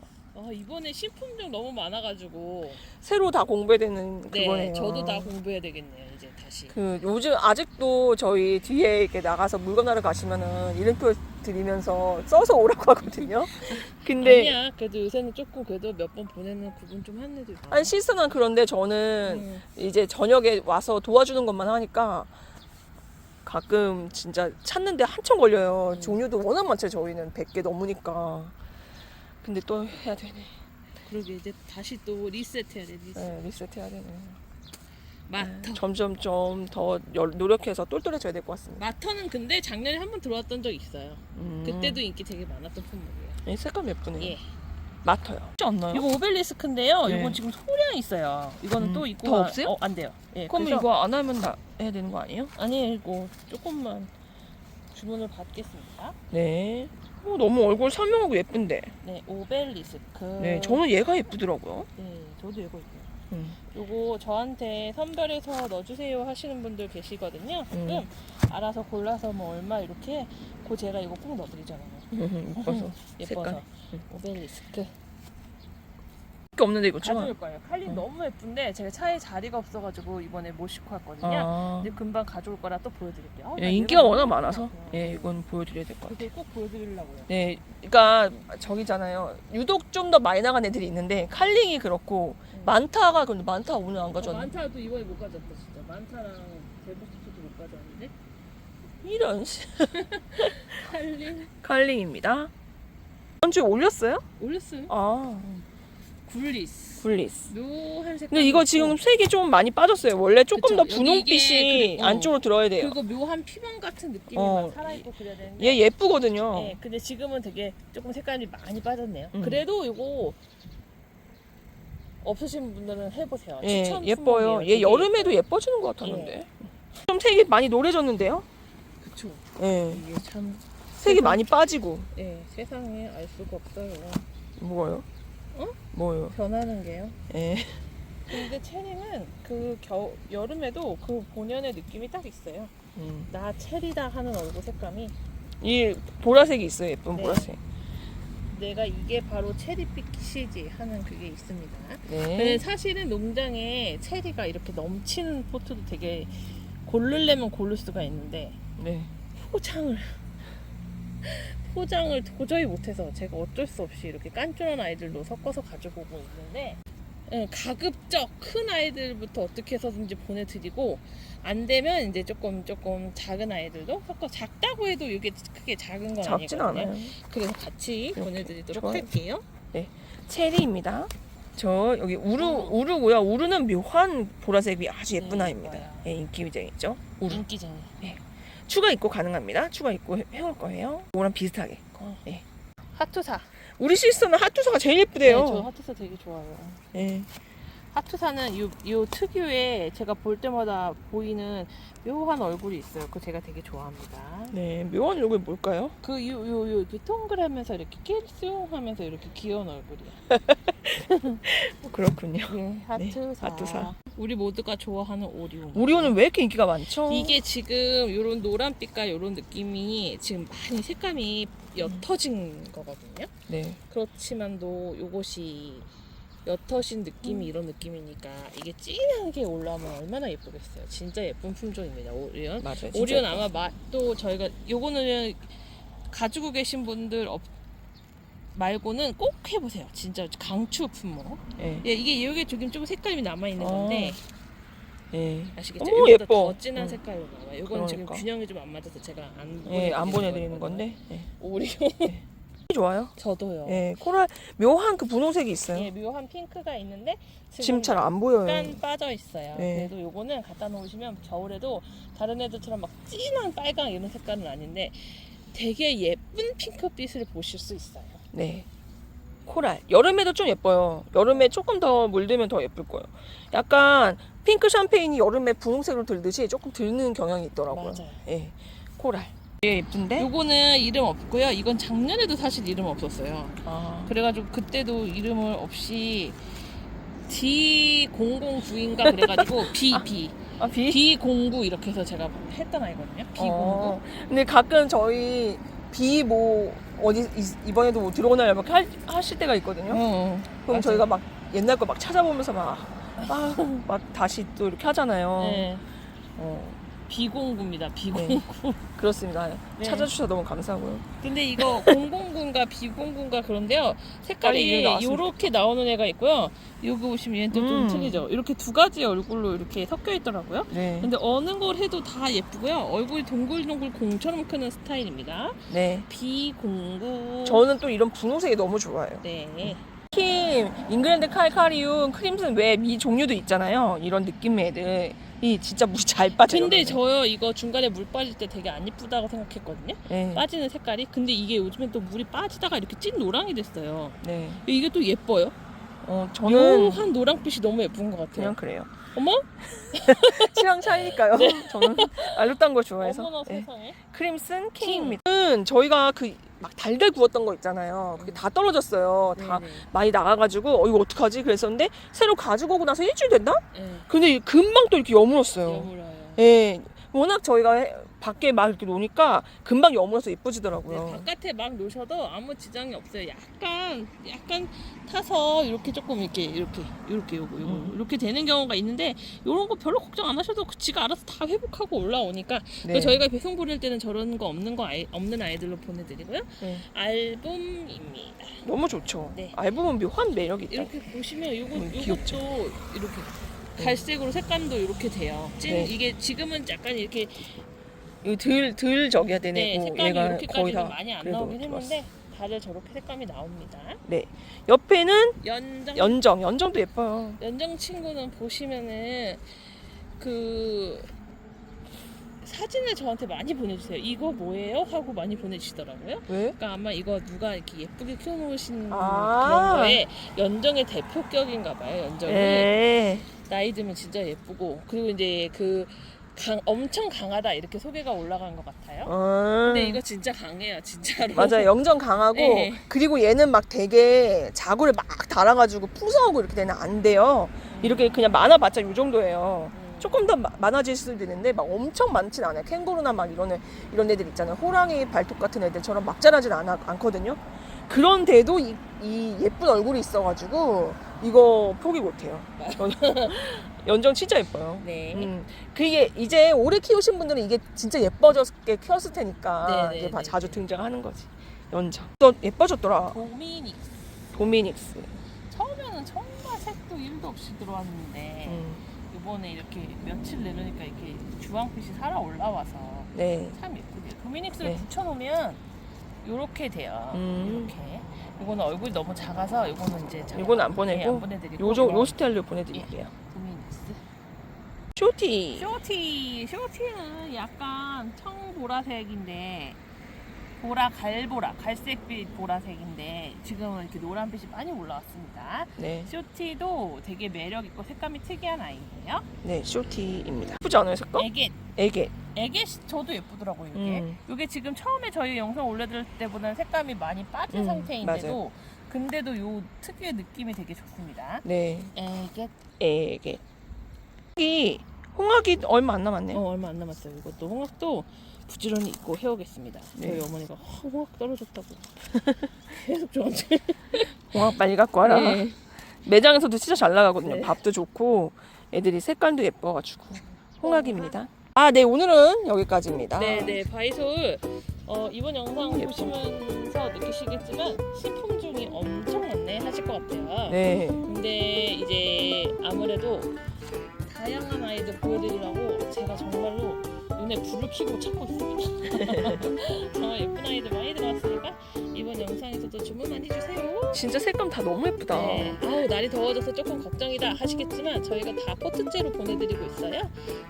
Speaker 2: 이번에 신품종 너무 많아가지고.
Speaker 1: 새로 다 공부되는
Speaker 2: 네,
Speaker 1: 그거네요.
Speaker 2: 저도 다 공부해야 되겠네요 이제 다시.
Speaker 1: 그 요즘 아직도 저희 뒤에 이렇게 나가서 물건 하러 가시면은 이름표 드리면서 써서 오라고 하거든요. 근데
Speaker 2: 아니야, 그래도 요새는 조금 그래도 몇 번 보내는 구분 좀 하는 애들 있어.
Speaker 1: 아니 실수는 그런데 저는 이제 저녁에 와서 도와주는 것만 하니까 가끔 진짜 찾는데 한참 걸려요. 종류도 워낙 많죠. 저희는 100개 넘으니까. 근데 또 해야 되네.
Speaker 2: 그러게 이제 다시 또 리셋해야 돼. 리셋.
Speaker 1: 네, 리셋해야 되네.
Speaker 2: 마터.
Speaker 1: 점점 좀 더 노력해서 똘똘해져야 될 것 같습니다.
Speaker 2: 마터는 근데 작년에 한번 들어왔던 적 있어요.
Speaker 1: 음.
Speaker 2: 그때도 인기 되게 많았던 품목이에요.
Speaker 1: 이 색감 예쁘네요.
Speaker 2: 예.
Speaker 1: 마터요. 쉽지 않나요?
Speaker 2: 이거 오벨리스크인데요.
Speaker 1: 네.
Speaker 2: 이거 지금 소량 있어요. 이거는 또 있고
Speaker 1: 더 없어요?
Speaker 2: 안 돼요. 예.
Speaker 1: 그럼
Speaker 2: 그래서
Speaker 1: 이거 안 하면 해야 되는 거 아니에요?
Speaker 2: 아니 이거 조금만 주문을 받겠습니다.
Speaker 1: 네. 너무 얼굴 선명하고 예쁜데.
Speaker 2: 네, 오벨리스크.
Speaker 1: 네, 저는 얘가 예쁘더라고요.
Speaker 2: 네, 저도 이거 있고요.
Speaker 1: 음.
Speaker 2: 요거 저한테 선별해서 넣어주세요 하시는 분들 계시거든요. 지금 알아서 골라서 뭐 얼마 이렇게 제가 이거 꼭 넣어드리잖아요.
Speaker 1: 예뻐서.
Speaker 2: 예뻐서
Speaker 1: 색깔.
Speaker 2: 오벨리스크
Speaker 1: 게 없는데 이거 찍어.
Speaker 2: 가져올 거예요. 칼린 너무 예쁜데 제가 차에 자리가 없어가지고 이번에 못 싣고 왔거든요.
Speaker 1: 아.
Speaker 2: 근데 금방 가져올 거라 또 보여드릴게요.
Speaker 1: 예, 인기가 워낙 많아서 예, 이건 보여드려야 될 것 같아요.
Speaker 2: 그래서 꼭 보여드리려고요.
Speaker 1: 네, 그러니까 저기잖아요. 유독 좀 더 많이 나간 애들이 있는데 칼링이 그렇고 만타가 근데 만타 오늘 안 가져왔네.
Speaker 2: 만타도 이번에 못 가져왔다 진짜. 만타랑 데브스트도 못 가져왔는데.
Speaker 1: 이런
Speaker 2: 칼린
Speaker 1: 칼링입니다. 이번 주에 올렸어요?
Speaker 2: 올렸어요.
Speaker 1: 아,
Speaker 2: 굴리스.
Speaker 1: 굴리스.
Speaker 2: 묘한 색깔.
Speaker 1: 근데 이거 지금 색이 좀 많이 빠졌어요. 원래 조금
Speaker 2: 그쵸,
Speaker 1: 더
Speaker 2: 여기
Speaker 1: 분홍빛이
Speaker 2: 이게
Speaker 1: 안쪽으로 들어야 돼요.
Speaker 2: 그리고 묘한 피망 같은 느낌이
Speaker 1: 어.
Speaker 2: 막 살아있고 그래야 되는데.
Speaker 1: 얘 예쁘거든요.
Speaker 2: 네, 근데 지금은 되게 조금 색깔이 많이 빠졌네요.
Speaker 1: 음.
Speaker 2: 그래도 이거 없으신 분들은 해보세요.
Speaker 1: 예,
Speaker 2: 추천
Speaker 1: 예뻐요.
Speaker 2: 품목이에요.
Speaker 1: 얘
Speaker 2: 되게
Speaker 1: 여름에도 예뻐지는 것 같았는데. 좀 색이 많이 노래졌는데요?
Speaker 2: 그쵸.
Speaker 1: 예.
Speaker 2: 이게 참
Speaker 1: 색이 많이 빠지고.
Speaker 2: 예, 세상에 알 수가 없어요.
Speaker 1: 뭐예요?
Speaker 2: 어?
Speaker 1: 뭐예요?
Speaker 2: 변하는 게요.
Speaker 1: 예.
Speaker 2: 근데 체리는 그 여름에도 그 본연의 느낌이 딱 있어요. 나 체리다 하는 얼굴 색감이
Speaker 1: 이 보라색이 있어요. 예쁜
Speaker 2: 네.
Speaker 1: 보라색.
Speaker 2: 내가 이게 바로 체리빛이지 하는 그게 있습니다.
Speaker 1: 네.
Speaker 2: 근데 사실은 농장에 체리가 이렇게 넘치는 포트도 되게 고르려면 고를 수가 있는데
Speaker 1: 네.
Speaker 2: 포장을 포장을 도저히 못해서 제가 어쩔 수 없이 이렇게 깐쪼한 아이들도 섞어서 가져오고 있는데 가급적 큰 아이들부터 어떻게 해서든지 보내드리고 안 되면 이제 조금 작은 아이들도 섞어 작다고 해도 이게 크게 작은 건
Speaker 1: 작진
Speaker 2: 아니거든요.
Speaker 1: 않아요.
Speaker 2: 그래서 같이 보내드리도록
Speaker 1: 좋아요.
Speaker 2: 할게요.
Speaker 1: 체리입니다. 저 여기 우르고요. 우르는 묘한 보라색이 아주 예쁜
Speaker 2: 네,
Speaker 1: 아이입니다.
Speaker 2: 예뻐요.
Speaker 1: 예, 인기쟁이죠. 우르.
Speaker 2: 인기쟁이.
Speaker 1: 추가 입고 가능합니다. 추가 입고 해올 거예요. 이거랑 비슷하게. 예.
Speaker 2: 하투사.
Speaker 1: 우리 시스터는 하투사가 제일 예쁘대요.
Speaker 2: 네, 저 하투사 되게 좋아요.
Speaker 1: 예.
Speaker 2: 하투사는 요 특유의 제가 볼 때마다 보이는 묘한 얼굴이 있어요. 그거 제가 되게 좋아합니다.
Speaker 1: 네, 묘한 얼굴이 뭘까요?
Speaker 2: 요 이렇게 동그라면서 이렇게 낄쑥하면서 이렇게 귀여운 얼굴이야.
Speaker 1: 그렇군요.
Speaker 2: 네, 하투사.
Speaker 1: 하투사.
Speaker 2: 우리 모두가 좋아하는 오리온.
Speaker 1: 오리온은 왜 이렇게 인기가 많죠?
Speaker 2: 이게 지금 요런 노란빛과 요런 느낌이 지금 많이 색감이 옅어진 거거든요.
Speaker 1: 네.
Speaker 2: 그렇지만도 요것이 옅어진 느낌이 이런 느낌이니까 이게 진하게 올라오면 얼마나 예쁘겠어요. 진짜 예쁜 품종입니다. 오리온.
Speaker 1: 맞아요. 진짜
Speaker 2: 오리온
Speaker 1: 예뻐요.
Speaker 2: 아마 맛도 저희가 요거는 가지고 계신 분들 말고는 꼭 해보세요. 진짜 강추 품목.
Speaker 1: 예.
Speaker 2: 예, 이게 조금 색감이 남아 있는 건데
Speaker 1: 예.
Speaker 2: 아시겠죠?
Speaker 1: 어머,
Speaker 2: 이거보다
Speaker 1: 예뻐.
Speaker 2: 더 진한 색깔로 나와요. 이건 지금
Speaker 1: 그러니까.
Speaker 2: 균형이 좀 안 맞아서 제가
Speaker 1: 안 보내드리는 건데. 예.
Speaker 2: 오리온.
Speaker 1: 좋아요.
Speaker 2: 저도요.
Speaker 1: 예. 코랄 묘한 그 분홍색이 있어요.
Speaker 2: 예, 묘한 핑크가 있는데
Speaker 1: 지금 잘 안 보여요.
Speaker 2: 약간 빠져 있어요.
Speaker 1: 네.
Speaker 2: 그래도 요거는 갖다 놓으시면 겨울에도 다른 애들처럼 막 진한 빨강 이런 색깔은 아닌데 되게 예쁜 핑크빛을 보실 수 있어요.
Speaker 1: 네. 코랄. 여름에도 좀 예뻐요. 여름에 조금 더 물들면 더 예쁠 거예요. 약간 핑크 샴페인이 여름에 분홍색으로 들듯이 조금 들는 경향이 있더라고요.
Speaker 2: 맞아요.
Speaker 1: 예. 코랄. 예, 예쁜데?
Speaker 2: 요거는 이름 없고요. 이건 작년에도 사실 이름 없었어요.
Speaker 1: 아.
Speaker 2: 그래가지고 그때도 이름을 없이 D009인가 그래가지고 B B09 이렇게 해서 제가 했던 아이거든요. B09.
Speaker 1: 근데 가끔 저희 비 뭐 어디 이번에도 뭐 들어오나 이렇게 하실 때가 있거든요.
Speaker 2: 어.
Speaker 1: 그럼
Speaker 2: 맞아요.
Speaker 1: 저희가 막 옛날 거 막 찾아보면서 막 다시 또 이렇게 하잖아요.
Speaker 2: 네.
Speaker 1: 어,
Speaker 2: B09입니다. B09.
Speaker 1: 그렇습니다.
Speaker 2: 네.
Speaker 1: 찾아주셔서 너무 감사하고요.
Speaker 2: 근데 이거 009인가 B09인가 그런데요. 색깔이
Speaker 1: 이름이 나왔습니다.
Speaker 2: 이렇게 나오는 애가 있고요. 여기 보시면 얘는 좀
Speaker 1: 음.
Speaker 2: 틀리죠. 이렇게 두 가지 얼굴로 이렇게 섞여 있더라고요.
Speaker 1: 네.
Speaker 2: 근데 어느 걸 해도 다 예쁘고요. 얼굴이 동글동글 공처럼 크는 스타일입니다.
Speaker 1: 네.
Speaker 2: B09.
Speaker 1: 저는 또 이런 분홍색이 너무 좋아요.
Speaker 2: 네.
Speaker 1: 킴, 잉글랜드 칼카리움, 크림슨 왜 미 종류도 있잖아요. 이런 느낌의 애들이 진짜 물이 잘 빠져요.
Speaker 2: 근데
Speaker 1: 여름에.
Speaker 2: 저요 이거 중간에 물 빠질 때 되게 안 예쁘다고 생각했거든요.
Speaker 1: 네.
Speaker 2: 빠지는 색깔이. 근데 이게 요즘엔 또 물이 빠지다가 이렇게 찐 노랑이 됐어요.
Speaker 1: 네.
Speaker 2: 이게 또 예뻐요.
Speaker 1: 저는
Speaker 2: 묘한 노랑빛이 너무 예쁜 것 같아요.
Speaker 1: 그냥 그래요.
Speaker 2: 어머?
Speaker 1: 취향 차이니까요. 저는 알록단 걸 좋아해서.
Speaker 2: 어머나
Speaker 1: 네.
Speaker 2: 세상에.
Speaker 1: 크림슨 킹입니다. 저희가 그 막 달달 구웠던 거 있잖아요. 그게 다 떨어졌어요. 다
Speaker 2: 네네.
Speaker 1: 많이 나가가지고 이거 어떡하지? 그랬었는데 새로 가지고 오고 나서 일주일 됐나?
Speaker 2: 네.
Speaker 1: 근데 금방 또 이렇게 여물었어요.
Speaker 2: 여물어요.
Speaker 1: 예, 워낙 저희가 밖에 막 이렇게 노니까 금방 여물어서
Speaker 2: 네,
Speaker 1: 예뻐지더라고요.
Speaker 2: 바깥에 막 놓으셔도 아무 지장이 없어요. 약간 타서 이렇게 조금 이렇게 요거 이렇게 되는 경우가 있는데 이런 거 별로 걱정 안 하셔도 지가 알아서 다 회복하고 올라오니까
Speaker 1: 네.
Speaker 2: 저희가 배송 보낼 때는 저런 거 없는 아이들로 보내드리고요.
Speaker 1: 네.
Speaker 2: 앨범입니다.
Speaker 1: 너무 좋죠.
Speaker 2: 네.
Speaker 1: 앨범은 묘한 매력이 있다.
Speaker 2: 이렇게 보시면
Speaker 1: 귀엽죠.
Speaker 2: 요것도 이렇게 갈색으로 색감도 이렇게 돼요.
Speaker 1: 네.
Speaker 2: 이게 지금은 약간 이렇게
Speaker 1: 이거 덜 저기야 되네.
Speaker 2: 네, 색감이
Speaker 1: 얘가 거의
Speaker 2: 이렇게까지는
Speaker 1: 다
Speaker 2: 많이 안
Speaker 1: 그래도
Speaker 2: 나오긴
Speaker 1: 들어왔어.
Speaker 2: 했는데 다들 저렇게 색감이 나옵니다.
Speaker 1: 네. 옆에는
Speaker 2: 연정
Speaker 1: 연정도 예뻐요.
Speaker 2: 친구는 보시면은 그 사진을 저한테 많이 보내주세요. 이거 뭐예요? 하고 많이 보내주시더라고요.
Speaker 1: 왜?
Speaker 2: 그러니까 아마 이거 누가 이렇게 예쁘게 키워놓으신
Speaker 1: 아.
Speaker 2: 그런 거에 연정의 대표격인가 봐요. 연정이
Speaker 1: 에.
Speaker 2: 나이 들면 진짜 예쁘고 그리고 이제 엄청 강하다 이렇게 소개가 올라간 것 같아요. 근데 이거 진짜 강해요, 진짜로.
Speaker 1: 맞아요. 영정 강하고
Speaker 2: 네.
Speaker 1: 그리고 얘는 막 되게 자구를 막 달아가지고 풍성하고 이렇게 되는 안 돼요. 이렇게 그냥 많아봤자 이 정도예요. 조금 더 많아질 수도 있는데 막 엄청 많진 않아요. 캥거루나 막 이런 애들 있잖아요. 호랑이 발톱 같은 애들처럼 막 자라진 않거든요. 그런데도 이 예쁜 얼굴이 있어가지고 이거 포기 못해요. 연정 진짜 예뻐요.
Speaker 2: 네.
Speaker 1: 그게 이제 오래 키우신 분들은 이게 진짜 예뻐졌게 키웠을 테니까
Speaker 2: 네,
Speaker 1: 이게
Speaker 2: 네,
Speaker 1: 자주
Speaker 2: 네.
Speaker 1: 등장하는 거지. 연장. 또 예뻐졌더라.
Speaker 2: 도미닉스.
Speaker 1: 도미닉스.
Speaker 2: 처음에는 정말 색도 1도 없이 들어왔는데 이번에 이렇게 며칠 내려니까 이렇게 주황빛이 살아 올라와서
Speaker 1: 네.
Speaker 2: 참 예쁘네요. 도미닉스를
Speaker 1: 네.
Speaker 2: 붙여놓으면 이렇게 돼요. 이렇게. 이거는 얼굴이 너무 작아서 이거는 이제
Speaker 1: 이건 안
Speaker 2: 네,
Speaker 1: 보내고
Speaker 2: 안 보내드리고
Speaker 1: 요 스타일로 보내드릴게요.
Speaker 2: 도미닉스.
Speaker 1: 쇼티.
Speaker 2: 쇼티는 약간 청보라색인데 갈색빛 보라색인데 지금은 이렇게 노란빛이 많이 올라왔습니다.
Speaker 1: 네.
Speaker 2: 쇼티도 되게 매력 있고 색감이 특이한 아이예요.
Speaker 1: 네, 쇼티입니다. 예쁘지 않아요, 색깔?
Speaker 2: 애겟
Speaker 1: 애게.
Speaker 2: 저도 예쁘더라고요. 이게 이게 지금 처음에 저희 영상 올려드릴 때보다는 색감이 많이 빠진 상태인데도
Speaker 1: 맞아요.
Speaker 2: 근데도 요 특유의 느낌이 되게 좋습니다.
Speaker 1: 네.
Speaker 2: 애겟.
Speaker 1: 애게. 홍학이 얼마 안 남았네요.
Speaker 2: 얼마 안 남았어요. 이것도 홍학도 부지런히 입고 해오겠습니다.
Speaker 1: 네.
Speaker 2: 저희 어머니가 홍학 떨어졌다고 계속 저한테.
Speaker 1: 홍학 빨리 갖고 와라.
Speaker 2: 네.
Speaker 1: 매장에서도 진짜 잘 나가거든요.
Speaker 2: 네.
Speaker 1: 밥도 좋고 애들이 색깔도 예뻐가지고. 홍학입니다. 아, 네, 오늘은 여기까지입니다.
Speaker 2: 네네, 바이솔 이번 영상 보시면서 느끼시겠지만 시품종이 엄청 많네 하실 것 같아요.
Speaker 1: 네.
Speaker 2: 근데 이제 아무래도 다양한 아이들 보여드리려고 제가 정말로 눈에 불을 켜고 찾고 있습니다. 정말 예쁜 아이들 많이 들어왔으니까 이번 영상에서도 주문 많이 주세요.
Speaker 1: 진짜 색감 다 너무 예쁘다.
Speaker 2: 네. 아우, 날이 더워져서 조금 걱정이다 하시겠지만 저희가 다 포트째로 보내드리고 있어요.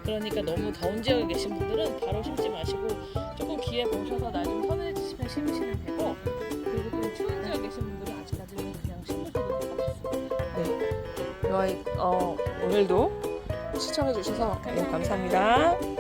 Speaker 2: 그러니까 너무 더운 지역에 계신 분들은 바로 심지 마시고 조금 기회 보셔서 날 좀 서늘해지시면 심으시면 되고, 그리고 또 추운 지역에 계신 분들은 아직까지는 그냥 심으셔도 될 것 같습니다.
Speaker 1: 네. 오늘도 시청해주셔서 감사합니다.